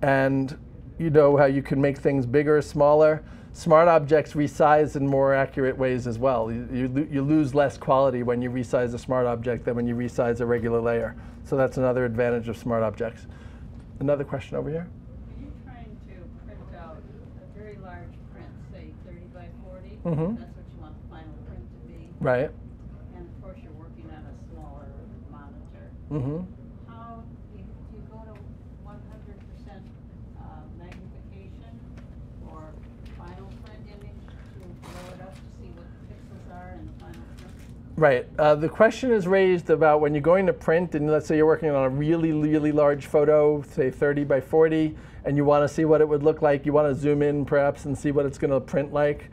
And you know how you can make things bigger, smaller. Smart objects resize in more accurate ways as well. You lose less quality when you resize a smart object than when you resize a regular layer. So that's another advantage of smart objects. Another question over here? Are you trying to print out a very large print, say 30 by 40? Mm-hmm. That's what you want the final print to be. Right. And of course you're working on a smaller monitor. Mm-hmm. How do you go to 100% magnification or final print image to blow it up to see what the pixels are in the final print? Right. The question is raised about when you're going to print, and let's say you're working on a really, really large photo, say 30 by 40, and you want to see what it would look like. You want to zoom in, perhaps, and see what it's going to print like.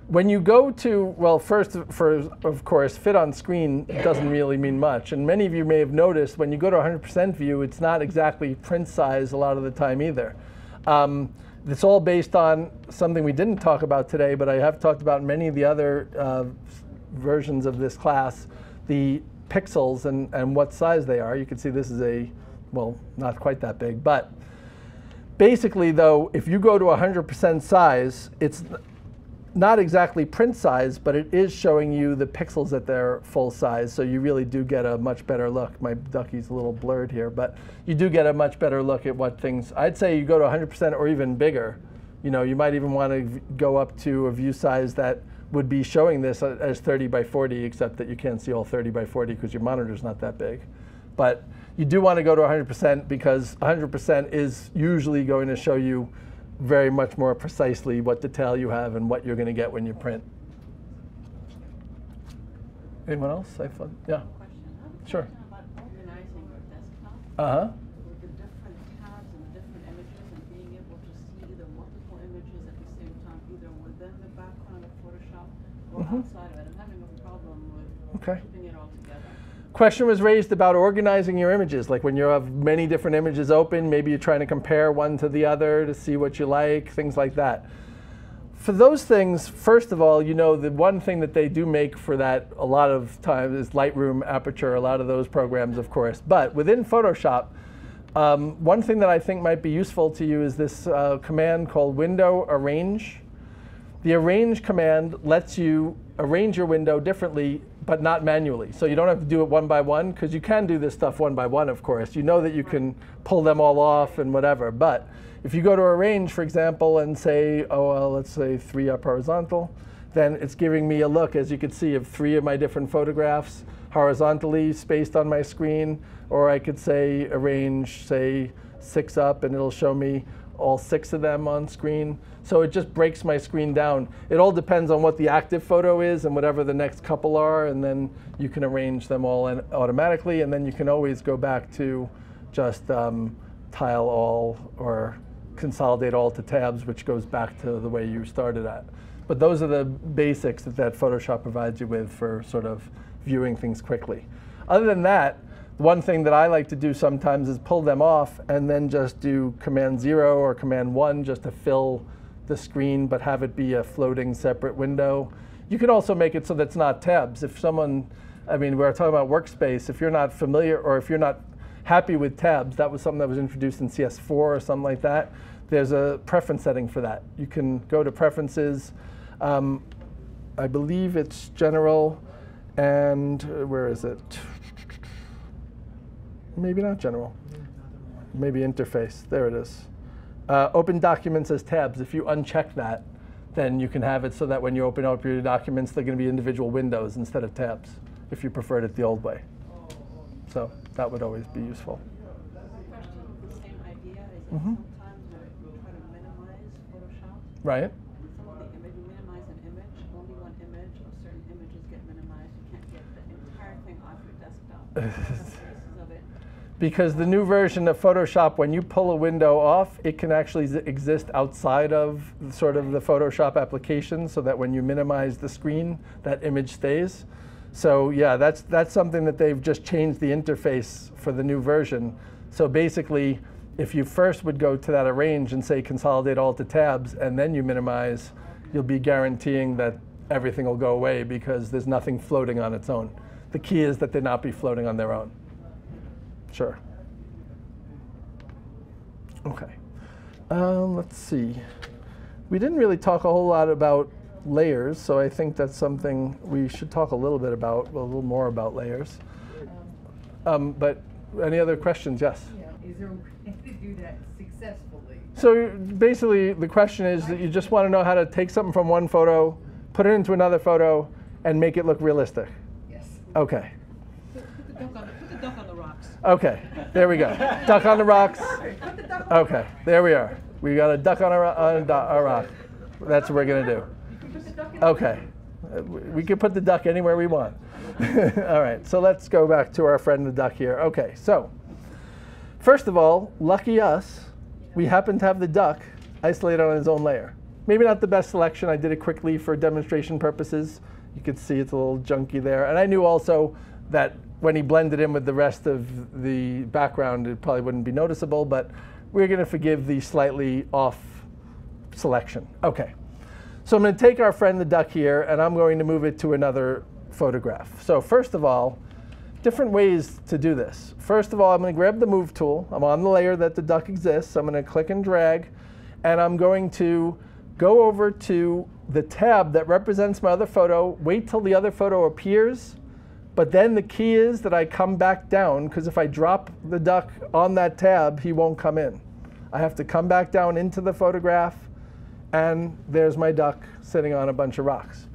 When you go to, well, first, of course, fit on screen doesn't really mean much. And many of you may have noticed when you go to 100% view, it's not exactly print size a lot of the time either. It's all based on something we didn't talk about today, but I have talked about in many of the other versions of this class, the pixels and what size they are. You can see this is well, not quite that big. But basically, though, if you go to 100% size, it's not exactly print size, but it is showing you the pixels at their full size. So you really do get a much better look. My ducky's a little blurred here, but you do get a much better look at what things. I'd say you go to 100% or even bigger. You know, you might even want to go up to a view size that would be showing this as 30 by 40, except that you can't see all 30 by 40 because your monitor's not that big. But you do want to go to 100% because 100% is usually going to show you very much more precisely what detail you have and what you're going to get when you print. Anyone else? Yeah. Question. Sure. About organizing your desktop. Uh-huh. With the different tabs and the different images and being able to see the multiple images at the same time, either within the background of Photoshop or outside of it. I'm having a problem with keeping it all together. Question was raised about organizing your images, like when you have many different images open, maybe you're trying to compare one to the other to see what you like, things like that. For those things, first of all, you know, the one thing that they do make for that a lot of times is Lightroom, Aperture, a lot of those programs, of course. But within Photoshop, one thing that I think might be useful to you is this command called Window Arrange. The Arrange command lets you arrange your window differently, but not manually. So you don't have to do it one by one, because you can do this stuff one by one, of course. You know that you can pull them all off and whatever. But if you go to Arrange, for example, and say, oh, well, let's say 3 up horizontal, then it's giving me a look, as you can see, of 3 of my different photographs horizontally spaced on my screen. Or I could say Arrange, say 6 up, and it'll show me all 6 of them on screen. So it just breaks my screen down. It all depends on what the active photo is and whatever the next couple are, and then you can arrange them all automatically, and then you can always go back to just tile all or consolidate all to tabs, which goes back to the way you started at. But those are the basics that Photoshop provides you with for sort of viewing things quickly. Other than that, one thing that I like to do sometimes is pull them off and then just do Command 0 or Command 1 just to fill the screen, but have it be a floating separate window. You can also make it so that's not tabs. If someone, I mean, we're talking about workspace, if you're not familiar or if you're not happy with tabs, that was something that was introduced in CS4 or something like that. There's a preference setting for that. You can go to preferences. I believe it's general, and where is it? Maybe not general. Maybe interface. There it is. Open documents as tabs. If you uncheck that, then you can have it so that when you open up your documents, they're going to be individual windows instead of tabs, if you preferred it the old way. So that would always be useful. Question, the same idea is that sometimes when you try to minimize Photoshop, Right. some of the image, you minimize an image, only one image or certain images get minimized. You can't get the entire thing off your desktop. Pieces of it. Because the new version of Photoshop, when you pull a window off, it can actually exist outside of sort of the Photoshop application, so that when you minimize the screen, that image stays. So yeah, that's something that they've just changed the interface for the new version. So basically, if you first would go to that arrange and say consolidate all to tabs, and then you minimize, you'll be guaranteeing that everything will go away because there's nothing floating on its own. The key is that they not be floating on their own. Sure. Okay. Let's see. We didn't really talk a whole lot about layers, so I think that's something we should talk a little bit about, a little more about layers. But any other questions? Yes? Yeah. Is there a way to do that successfully? So basically, the question is that you just want to know how to take something from one photo, put it into another photo, and make it look realistic. Yes. Okay. Put the duck on the rocks. Okay, there we go. Duck on the rocks. Okay, there we are. We got a duck on a rock. That's what we're going to do. Okay, we can put the duck anywhere we want. All right, so let's go back to our friend the duck here. Okay, so first of all, lucky us, we happen to have the duck isolated on his own layer. Maybe not the best selection. I did it quickly for demonstration purposes. You can see it's a little junky there. And I knew also that when he blended in with the rest of the background, it probably wouldn't be noticeable, but we're going to forgive the slightly off selection. Okay. So I'm going to take our friend the duck here, and I'm going to move it to another photograph. So first of all, different ways to do this. First of all, I'm going to grab the Move tool. I'm on the layer that the duck exists. I'm going to click and drag, and I'm going to go over to the tab that represents my other photo, wait till the other photo appears, but then the key is that I come back down, because if I drop the duck on that tab, he won't come in. I have to come back down into the photograph, and there's my duck sitting on a bunch of rocks.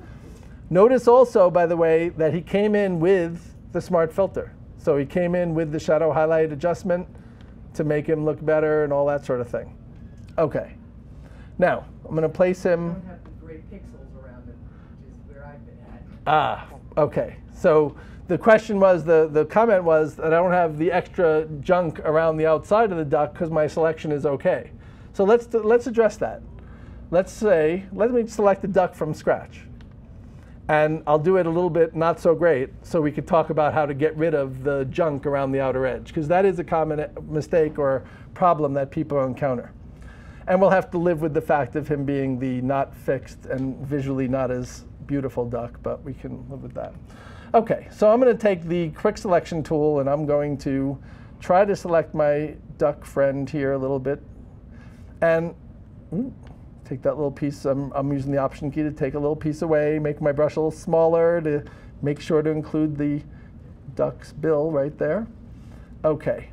Notice also, by the way, that he came in with the smart filter. So he came in with the shadow highlight adjustment to make him look better and all that sort of thing. OK. Now, I'm going to place him. Don't have the gray pixels around it, which is where I've been at. Ah, OK. So the question was, the comment was that I don't have the extra junk around the outside of the duck because my selection is OK. So let's address that. Let's say, let me select the duck from scratch. And I'll do it a little bit not so great, so we could talk about how to get rid of the junk around the outer edge, because that is a common mistake or problem that people encounter. And we'll have to live with the fact of him being the not fixed and visually not as beautiful duck, but we can live with that. OK, so I'm going to take the quick selection tool, and I'm going to try to select my duck friend here a little bit. And take that little piece. I'm using the Option key to take a little piece away, make my brush a little smaller to make sure to include the duck's bill right there. OK,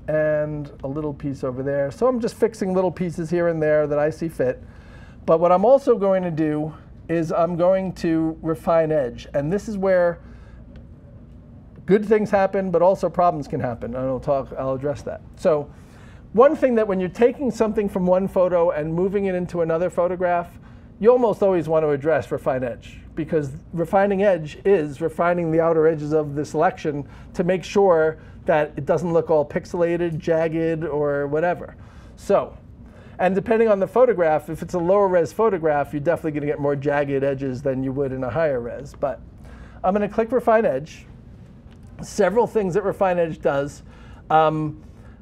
and a little piece over there. So I'm just fixing little pieces here and there that I see fit. But what I'm also going to do is I'm going to refine edge. And this is where good things happen, but also problems can happen. And I'll address that. So one thing that when you're taking something from one photo and moving it into another photograph, you almost always want to address refine edge, because refining edge is refining the outer edges of the selection to make sure that it doesn't look all pixelated, jagged, or whatever. So, and depending on the photograph, if it's a lower res photograph, you're definitely going to get more jagged edges than you would in a higher res. But I'm going to click refine edge. Several things that refine edge does.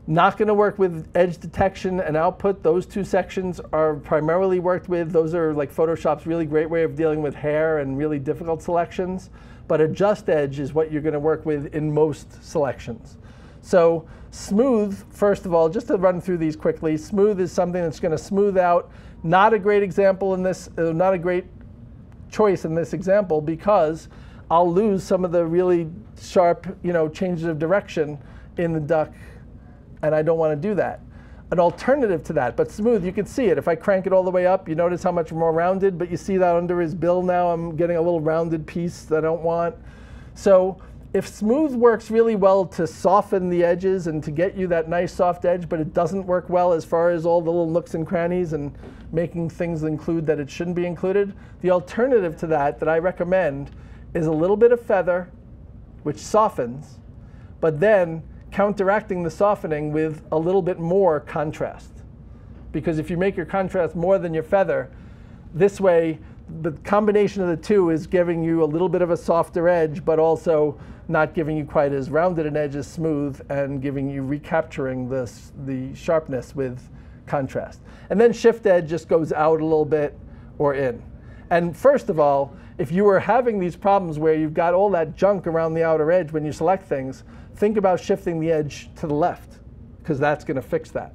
Not going to work with edge detection and output. Those two sections are primarily worked with. Those are like Photoshop's really great way of dealing with hair and really difficult selections. But adjust edge is what you're going to work with in most selections. So smooth, first of all, just to run through these quickly, smooth is something that's going to smooth out. Not a great example in this, not a great choice in this example, because I'll lose some of the really sharp, changes of direction in the duck, and I don't want to do that. An alternative to that, but smooth, you can see it. If I crank it all the way up, you notice how much more rounded, but you see that under his bill now, I'm getting a little rounded piece that I don't want. So if smooth works really well to soften the edges and to get you that nice soft edge, but it doesn't work well as far as all the little nooks and crannies and making things include that it shouldn't be included, the alternative to that I recommend is a little bit of feather, which softens, but then counteracting the softening with a little bit more contrast. Because if you make your contrast more than your feather, this way the combination of the two is giving you a little bit of a softer edge, but also not giving you quite as rounded an edge as smooth, and giving you recapturing the sharpness with contrast. And then shift edge just goes out a little bit or in. And first of all, if you were having these problems where you've got all that junk around the outer edge when you select things, think about shifting the edge to the left, because that's going to fix that.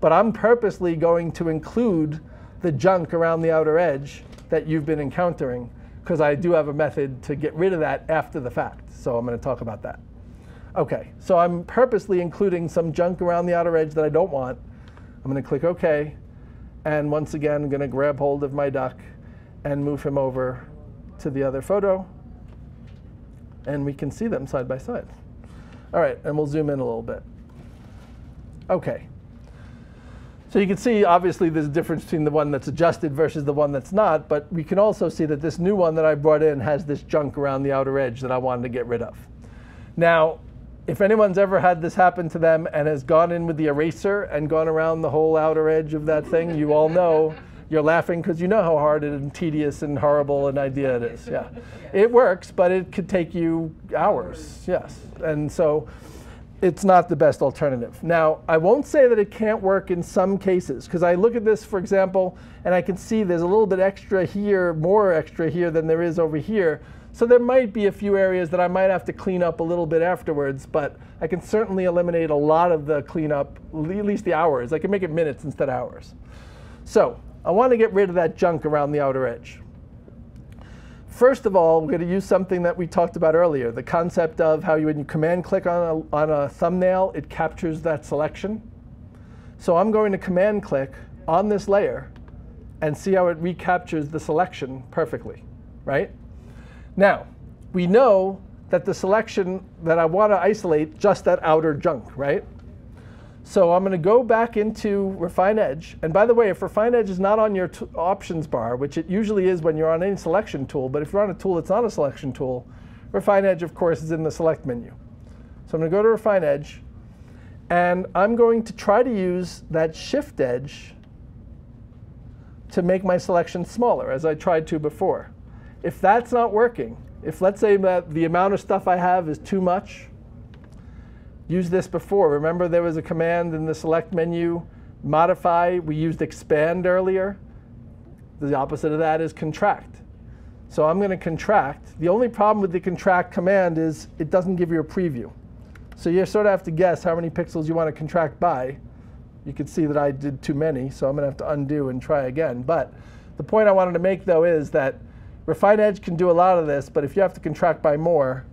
But I'm purposely going to include the junk around the outer edge that you've been encountering, because I do have a method to get rid of that after the fact. So I'm going to talk about that. OK, so I'm purposely including some junk around the outer edge that I don't want. I'm going to click OK. And once again, I'm going to grab hold of my duck and move him over to the other photo. And we can see them side by side. All right, and we'll zoom in a little bit. OK. So you can see, obviously, there's a difference between the one that's adjusted versus the one that's not. But we can also see that this new one that I brought in has this junk around the outer edge that I wanted to get rid of. Now, if anyone's ever had this happen to them and has gone in with the eraser and gone around the whole outer edge of that thing, you all know you're laughing because you know how hard and tedious and horrible an idea it is. Yeah, it works, but it could take you hours. Yes, and so it's not the best alternative. Now, I won't say that it can't work in some cases, because I look at this, for example, and I can see there's a little bit extra here, more extra here than there is over here. So there might be a few areas that I might have to clean up a little bit afterwards, but I can certainly eliminate a lot of the cleanup, at least the hours. I can make it minutes instead of hours. So I want to get rid of that junk around the outer edge. First of all, we're going to use something that we talked about earlier, the concept of how when you command click on a thumbnail, it captures that selection. So I'm going to command click on this layer and see how it recaptures the selection perfectly, right? Now, we know that the selection that I want to isolate just that outer junk, right? So I'm going to go back into Refine Edge. And by the way, if Refine Edge is not on your options bar, which it usually is when you're on any selection tool, but if you're on a tool that's not a selection tool, Refine Edge, of course, is in the Select menu. So I'm going to go to Refine Edge. And I'm going to try to use that Shift Edge to make my selection smaller, as I tried to before. If that's not working, if let's say that the amount of stuff I have is too much, use this before. Remember there was a command in the Select menu, modify. We used expand earlier. The opposite of that is contract. So I'm going to contract. The only problem with the contract command is it doesn't give you a preview. So you sort of have to guess how many pixels you want to contract by. You can see that I did too many, so I'm going to have to undo and try again. But the point I wanted to make, though, is that Refine Edge can do a lot of this, but if you have to contract by more,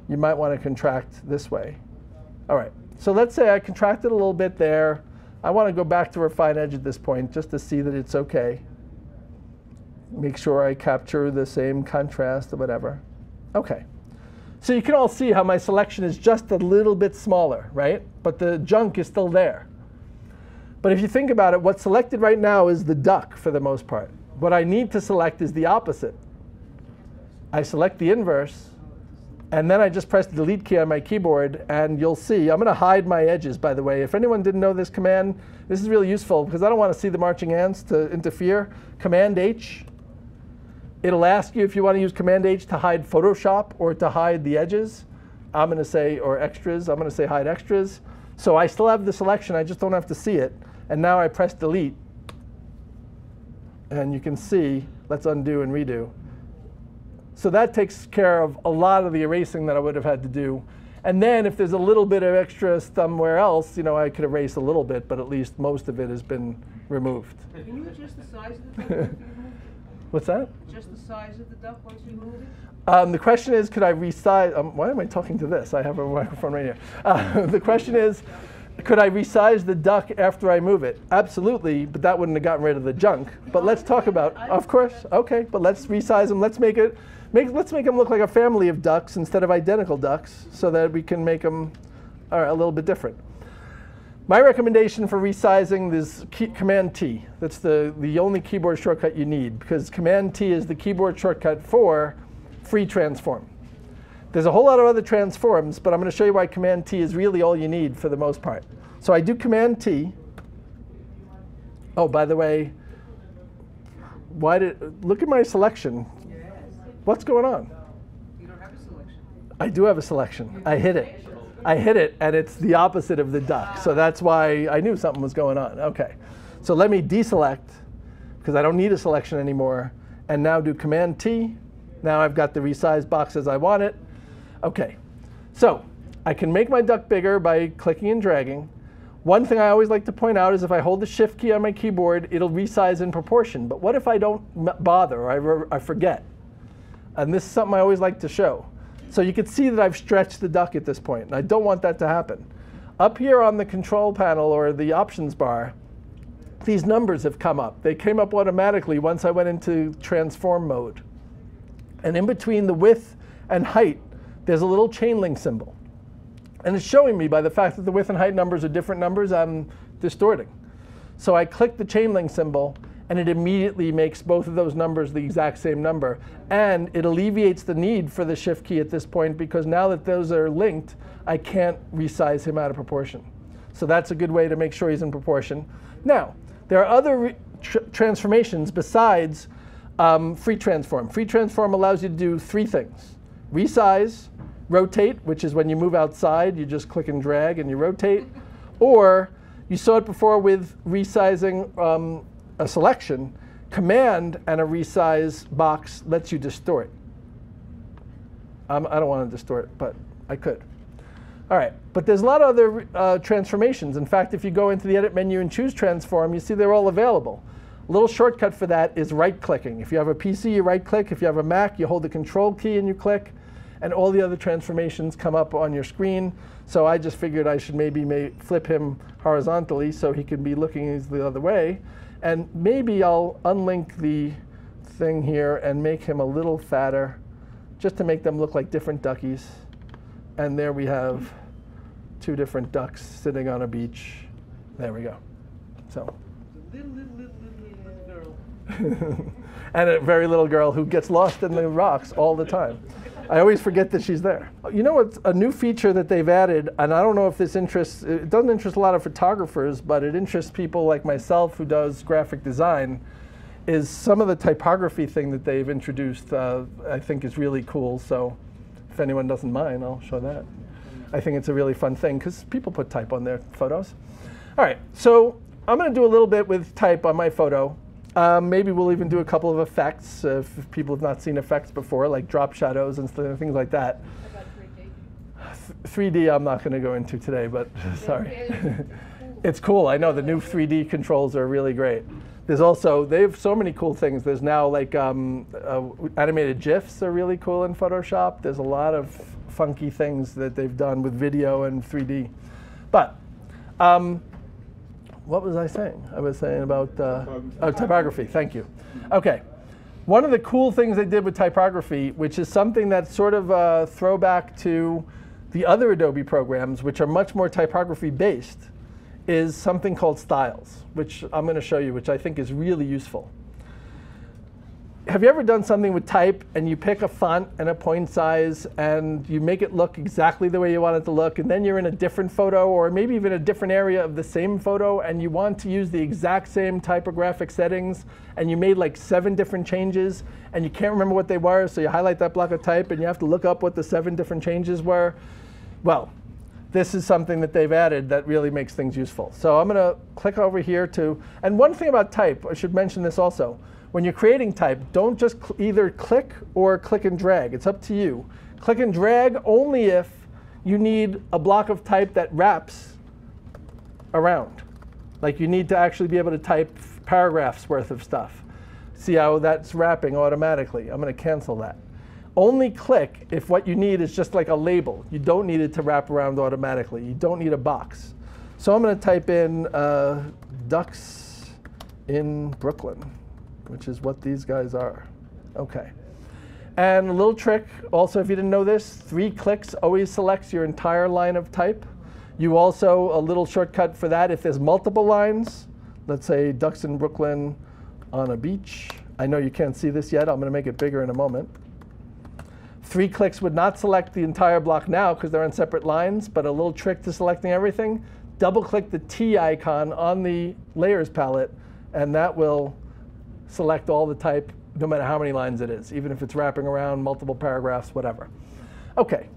you might want to contract this way. All right, so let's say I contracted a little bit there. I want to go back to Refine Edge at this point just to see that it's OK. Make sure I capture the same contrast or whatever. OK. So you can all see how my selection is just a little bit smaller, right? But the junk is still there. But if you think about it, what's selected right now is the duck for the most part. What I need to select is the opposite. I select the inverse. And then I just press the delete key on my keyboard, and you'll see. I'm going to hide my edges, by the way. If anyone didn't know this command, this is really useful, because I don't want to see the marching ants to interfere. Command H. It'll ask you if you want to use Command H to hide Photoshop or to hide the edges. I'm going to say, or extras. I'm going to say hide extras. So I still have the selection, I just don't have to see it. And now I press delete. And you can see, let's undo and redo. So that takes care of a lot of the erasing that I would have had to do. And then if there's a little bit of extra somewhere else, you know, I could erase a little bit, but at least most of it has been removed. Can you adjust the size of the duck once you move it? What's that? Adjust the size of the duck once you move it? The question is, could I resize? Why am I talking to this? I have a microphone right here. The question is, could I resize the duck after I move it? Absolutely, but that wouldn't have gotten rid of the junk. But let's talk about, of course, okay, but let's resize them. Let's make them look like a family of ducks instead of identical ducks so that we can make them a little bit different. My recommendation for resizing is Command T. That's the only keyboard shortcut you need, because Command T is the keyboard shortcut for free transform. There's a whole lot of other transforms, but I'm going to show you why Command T is really all you need for the most part. So I do Command T. Oh, by the way, look at my selection. Yes. What's going on? You don't have a selection. I do have a selection. I hit it. I hit it, and it's the opposite of the duck. So that's why I knew something was going on. OK. So let me deselect, because I don't need a selection anymore, and now do Command T. Now I've got the resized box as I want it. OK. So I can make my duck bigger by clicking and dragging. One thing I always like to point out is if I hold the Shift key on my keyboard, it'll resize in proportion. But what if I don't bother or I forget? And this is something I always like to show. So you can see that I've stretched the duck at this point, and I don't want that to happen. Up here on the control panel or the options bar, these numbers have come up. They came up automatically once I went into transform mode. And in between the width and height, there's a little chain link symbol. And it's showing me by the fact that the width and height numbers are different numbers, I'm distorting. So I click the chain link symbol, and it immediately makes both of those numbers the exact same number. And it alleviates the need for the Shift key at this point, because now that those are linked, I can't resize him out of proportion. So that's a good way to make sure he's in proportion. Now, there are other transformations besides free transform. Free transform allows you to do three things: resize, rotate, which is when you move outside, you just click and drag and you rotate. Or you saw it before with resizing a selection. Command and a resize box lets you distort. I don't want to distort, but I could. All right, but there's a lot of other transformations. In fact, if you go into the edit menu and choose transform, you see they're all available. A little shortcut for that is right-clicking. If you have a PC, you right-click. If you have a Mac, you hold the Control key and you click. And all the other transformations come up on your screen. So I just figured I should maybe flip him horizontally so he can be looking the other way. And maybe I'll unlink the thing here and make him a little fatter, just to make them look like different duckies. And there we have two different ducks sitting on a beach. There we go. So. Little girl. And a very little girl who gets lost in the rocks all the time. I always forget that she's there. You know what's a new feature that they've added, and I don't know if this interests, it doesn't interest a lot of photographers, but it interests people like myself who does graphic design, is some of the typography thing that they've introduced I think is really cool. So if anyone doesn't mind, I'll show that. I think it's a really fun thing because people put type on their photos. All right, so I'm going to do a little bit with type on my photo. Maybe we'll even do a couple of effects if people have not seen effects before, like drop shadows and things like that. What about 3D I'm not going to go into today, but sorry. It's cool. I know the new 3D controls are really great. There's also, they have so many cool things. There's now like animated GIFs are really cool in Photoshop. There's a lot of funky things that they've done with video and 3D. But what was I saying? I was saying about typography. Thank you. OK. One of the cool things they did with typography, which is something that's sort of a throwback to the other Adobe programs, which are much more typography based, is something called styles, which I'm going to show you, which I think is really useful. Have you ever done something with type and you pick a font and a point size and you make it look exactly the way you want it to look, and then you're in a different photo or maybe even a different area of the same photo and you want to use the exact same typographic settings and you made like 7 different changes and you can't remember what they were, so you highlight that block of type and you have to look up what the 7 different changes were? Well, this is something that they've added that really makes things useful. So I'm going to click over here to, and one thing about type, I should mention this also. When you're creating type, don't just either click or click and drag. It's up to you. Click and drag only if you need a block of type that wraps around. Like you need to actually be able to type paragraphs worth of stuff. See how that's wrapping automatically. I'm going to cancel that. Only click if what you need is just like a label. You don't need it to wrap around automatically. You don't need a box. So I'm going to type in ducks in Brooklyn, which is what these guys are. OK. And a little trick, also, if you didn't know this, 3 clicks always selects your entire line of type. You also, a little shortcut for that, if there's multiple lines, let's say ducks in Brooklyn on a beach. I know you can't see this yet. I'm going to make it bigger in a moment. 3 clicks would not select the entire block now because they're on separate lines, but a little trick to selecting everything, double click the T icon on the layers palette, and that will select all the type no matter how many lines it is, even if it's wrapping around multiple paragraphs, whatever. OK,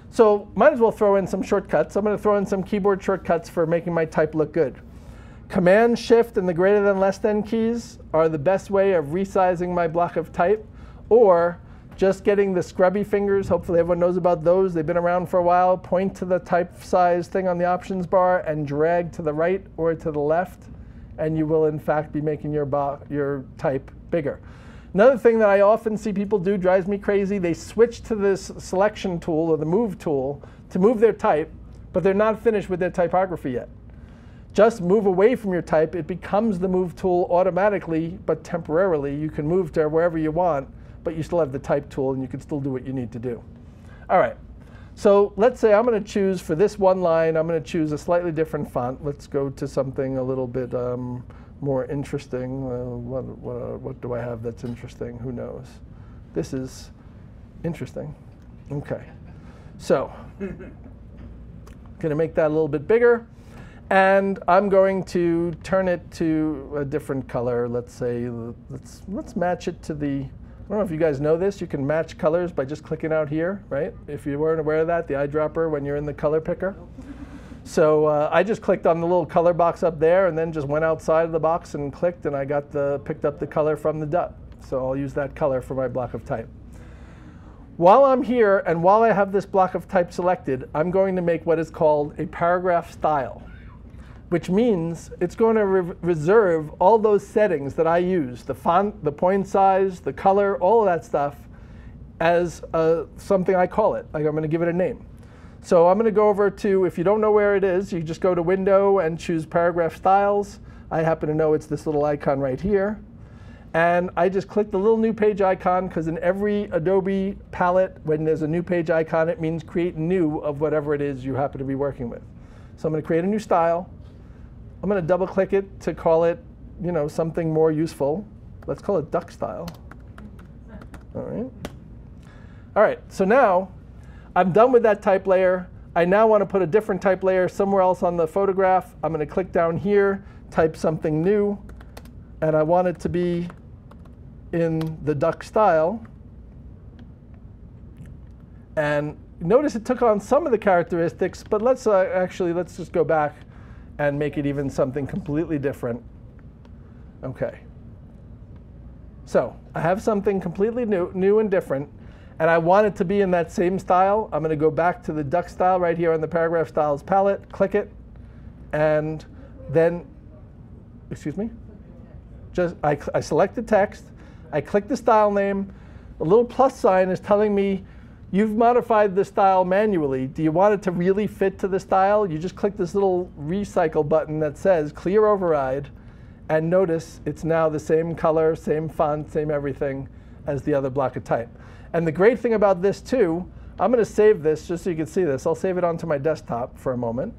so might as well throw in some shortcuts. I'm going to throw in some keyboard shortcuts for making my type look good. Command, Shift, and the greater than, less than keys are the best way of resizing my block of type, or just getting the scrubby fingers. Hopefully everyone knows about those. They've been around for a while. Point to the type size thing on the options bar and drag to the right or to the left, and you will in fact be making your type bigger. Another thing that I often see people do, drives me crazy, they switch to this selection tool or the move tool to move their type, but they're not finished with their typography yet. Just move away from your type. It becomes the move tool automatically, but temporarily. You can move to wherever you want, but you still have the type tool, and you can still do what you need to do. All right. So let's say I'm going to choose for this one line, I'm going to choose a slightly different font. Let's go to something a little bit more interesting. What do I have that's interesting? Who knows? This is interesting. OK. So I'm going to make that a little bit bigger. And I'm going to turn it to a different color. Let's say, let's match it to the, I don't know if you guys know this, you can match colors by just clicking out here, right? If you weren't aware of that, the eyedropper when you're in the color picker. So I just clicked on the little color box up there and then just went outside of the box and clicked, and I got picked up the color from the duck. So I'll use that color for my block of type. While I'm here and while I have this block of type selected, I'm going to make what is called a paragraph style, which means it's going to reserve all those settings that I use, the font, the point size, the color, all of that stuff, as something I call it. Like I'm going to give it a name. So I'm going to go over to, if you don't know where it is, you just go to Window and choose Paragraph Styles. I happen to know it's this little icon right here. And I just click the little new page icon, because in every Adobe palette, when there's a new page icon, it means create new of whatever it is you happen to be working with. So I'm going to create a new style. I'm going to double click it to call it, something more useful. Let's call it duck style. All right. All right. So now I'm done with that type layer. I now want to put a different type layer somewhere else on the photograph. I'm going to click down here, type something new, and I want it to be in the duck style. And notice it took on some of the characteristics, but let's just go back and make it even something completely different. OK. So I have something completely new and different, and I want it to be in that same style. I'm going to go back to the duck style right here on the Paragraph Styles palette, click it, and then, excuse me, I select the text, I click the style name. A little plus sign is telling me you've modified the style manually. Do you want it to really fit to the style? You just click this little recycle button that says clear override, and notice it's now the same color, same font, same everything as the other block of type. And the great thing about this too, I'm going to save this just so you can see this. I'll save it onto my desktop for a moment.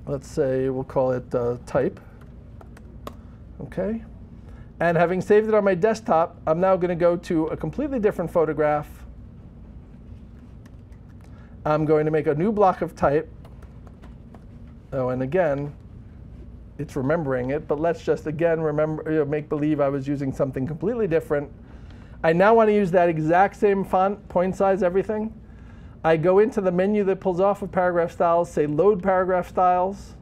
Let's say we'll call it type. OK. And having saved it on my desktop, I'm now going to go to a completely different photograph. I'm going to make a new block of type. Oh, and again, it's remembering it. But let's just, again, remember, make believe I was using something completely different. I now want to use that exact same font, point size, everything. I go into the menu that pulls off of paragraph styles, say load paragraph styles,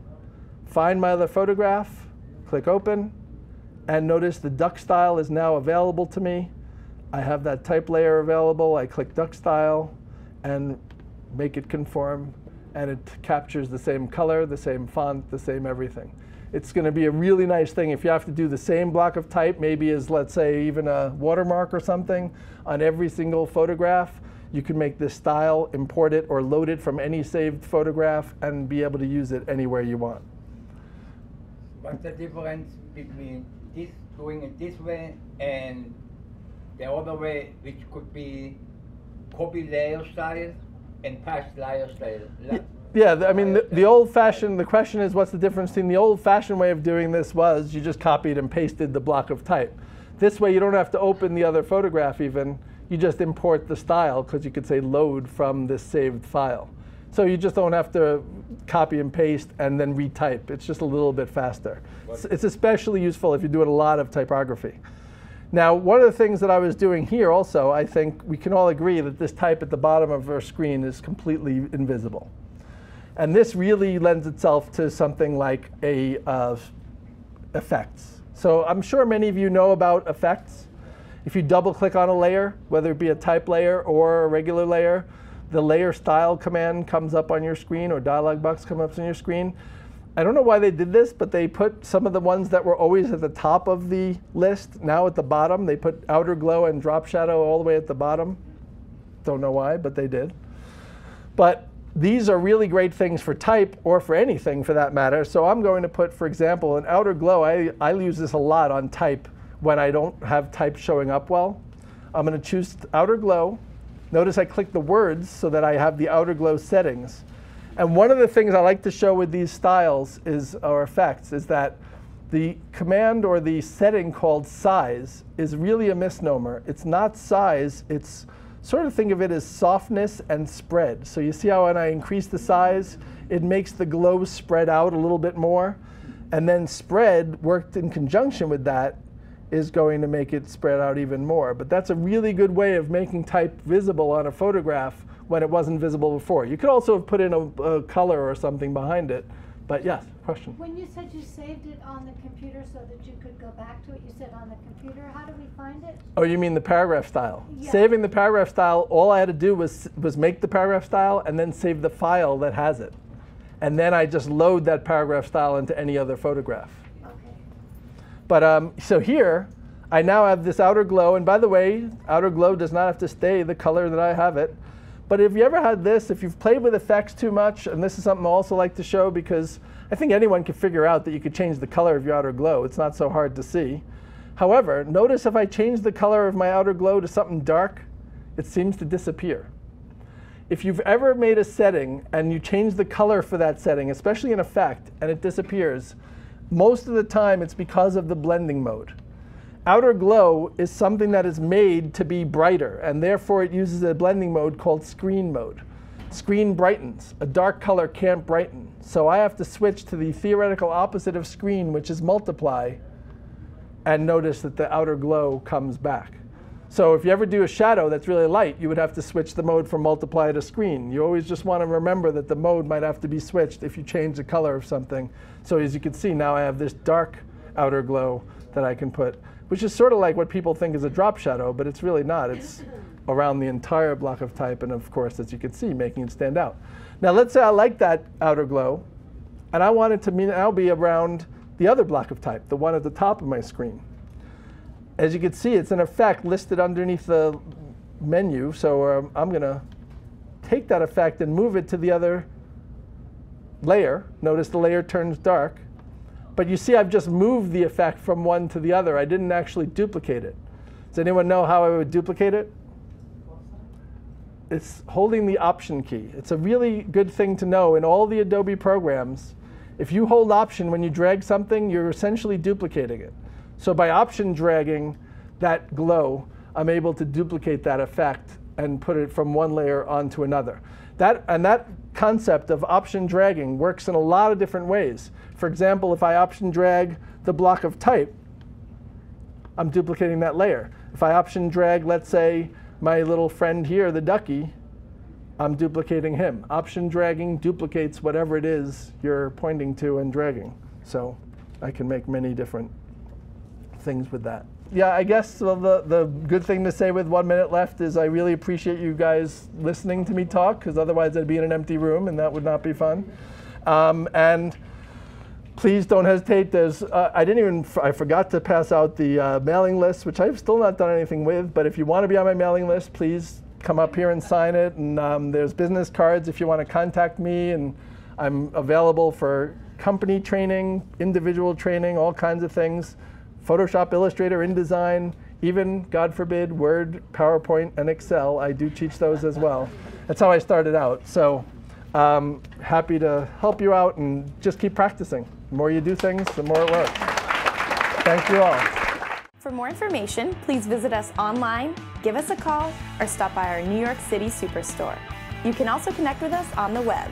find my other photograph, click open, and notice the duck style is now available to me. I have that type layer available. I click duck style and make it conform, and it captures the same color, the same font, the same everything. It's going to be a really nice thing if you have to do the same block of type, maybe as, let's say, even a watermark or something on every single photograph. You can make this style, import it, or load it from any saved photograph and be able to use it anywhere you want. What's the difference between this doing it this way and the other way, which could be copy layer style and paste layer style? Yeah, I mean, the old-fashioned, the question is what's the difference between the old-fashioned way of doing this was you just copied and pasted the block of type. This way you don't have to open the other photograph even. You just import the style, because you could say load from this saved file. So you just don't have to copy and paste and then retype. It's just a little bit faster. It's especially useful if you're doing a lot of typography. Now, one of the things that I was doing here also, I think we can all agree that this type at the bottom of our screen is completely invisible. And this really lends itself to something like effects. So I'm sure many of you know about effects. If you double click on a layer, whether it be a type layer or a regular layer, the layer style command comes up on your screen, or dialog box comes up on your screen. I don't know why they did this, but they put some of the ones that were always at the top of the list now at the bottom. They put outer glow and drop shadow all the way at the bottom. Don't know why, but they did. But these are really great things for type, or for anything for that matter. So I'm going to put, for example, an outer glow. I use this a lot on type when I don't have type showing up well. I'm going to choose outer glow. Notice I click the words so that I have the outer glow settings. And one of the things I like to show with these styles is, or effects, is that the command or the setting called size is really a misnomer. It's not size. It's sort of think of it as softness and spread. So you see how when I increase the size, it makes the glow spread out a little bit more. And then spread, worked in conjunction with that, is going to make it spread out even more. But that's a really good way of making type visible on a photograph when it wasn't visible before. You could also have put in a color or something behind it. But yes, question? When you said you saved it on the computer so that you could go back to it, you said on the computer. How do we find it? Oh, you mean the paragraph style? Yeah. Saving the paragraph style, all I had to do was make the paragraph style and then save the file that has it. And then I just load that paragraph style into any other photograph. Okay. But so here, I now have this outer glow. And by the way, outer glow does not have to stay the color that I have it. But if you ever had this, if you've played with effects too much, and this is something I also like to show because I think anyone can figure out that you could change the color of your outer glow. It's not so hard to see. However, notice if I change the color of my outer glow to something dark, it seems to disappear. If you've ever made a setting and you change the color for that setting, especially in effect, and it disappears, most of the time it's because of the blending mode. Outer glow is something that is made to be brighter, and therefore it uses a blending mode called screen mode. Screen brightens. A dark color can't brighten. So I have to switch to the theoretical opposite of screen, which is multiply, and notice that the outer glow comes back. So if you ever do a shadow that's really light, you would have to switch the mode from multiply to screen. You always just want to remember that the mode might have to be switched if you change the color of something. So as you can see, now I have this dark outer glow that I can put, which is sort of like what people think is a drop shadow, but it's really not. It's around the entire block of type, and of course, as you can see, making it stand out. Now let's say I like that outer glow, and I want it to now be around the other block of type, the one at the top of my screen. As you can see, it's an effect listed underneath the menu, so I'm going to take that effect and move it to the other layer. Notice the layer turns dark. But you see I've just moved the effect from one to the other. I didn't actually duplicate it. Does anyone know how I would duplicate it? It's holding the Option key. It's a really good thing to know in all the Adobe programs. If you hold Option when you drag something, you're essentially duplicating it. So by Option dragging that glow, I'm able to duplicate that effect and put it from one layer onto another. That concept of Option dragging works in a lot of different ways. For example, if I Option drag the block of type, I'm duplicating that layer. If I Option drag, let's say, my little friend here, the ducky, I'm duplicating him. Option dragging duplicates whatever it is you're pointing to and dragging. So I can make many different things with that. Yeah, I guess the good thing to say with 1 minute left is I really appreciate you guys listening to me talk, because otherwise I'd be in an empty room and that would not be fun. And please don't hesitate. I forgot to pass out the mailing list, which I've still not done anything with, but if you want to be on my mailing list, please come up here and sign it. And there's business cards if you want to contact me, and I'm available for company training, individual training, all kinds of things. Photoshop, Illustrator, InDesign, even, God forbid, Word, PowerPoint, and Excel. I do teach those as well. That's how I started out. So happy to help you out, and just keep practicing. The more you do things, the more it works. Thank you all. For more information, please visit us online, give us a call, or stop by our New York City Superstore. You can also connect with us on the web.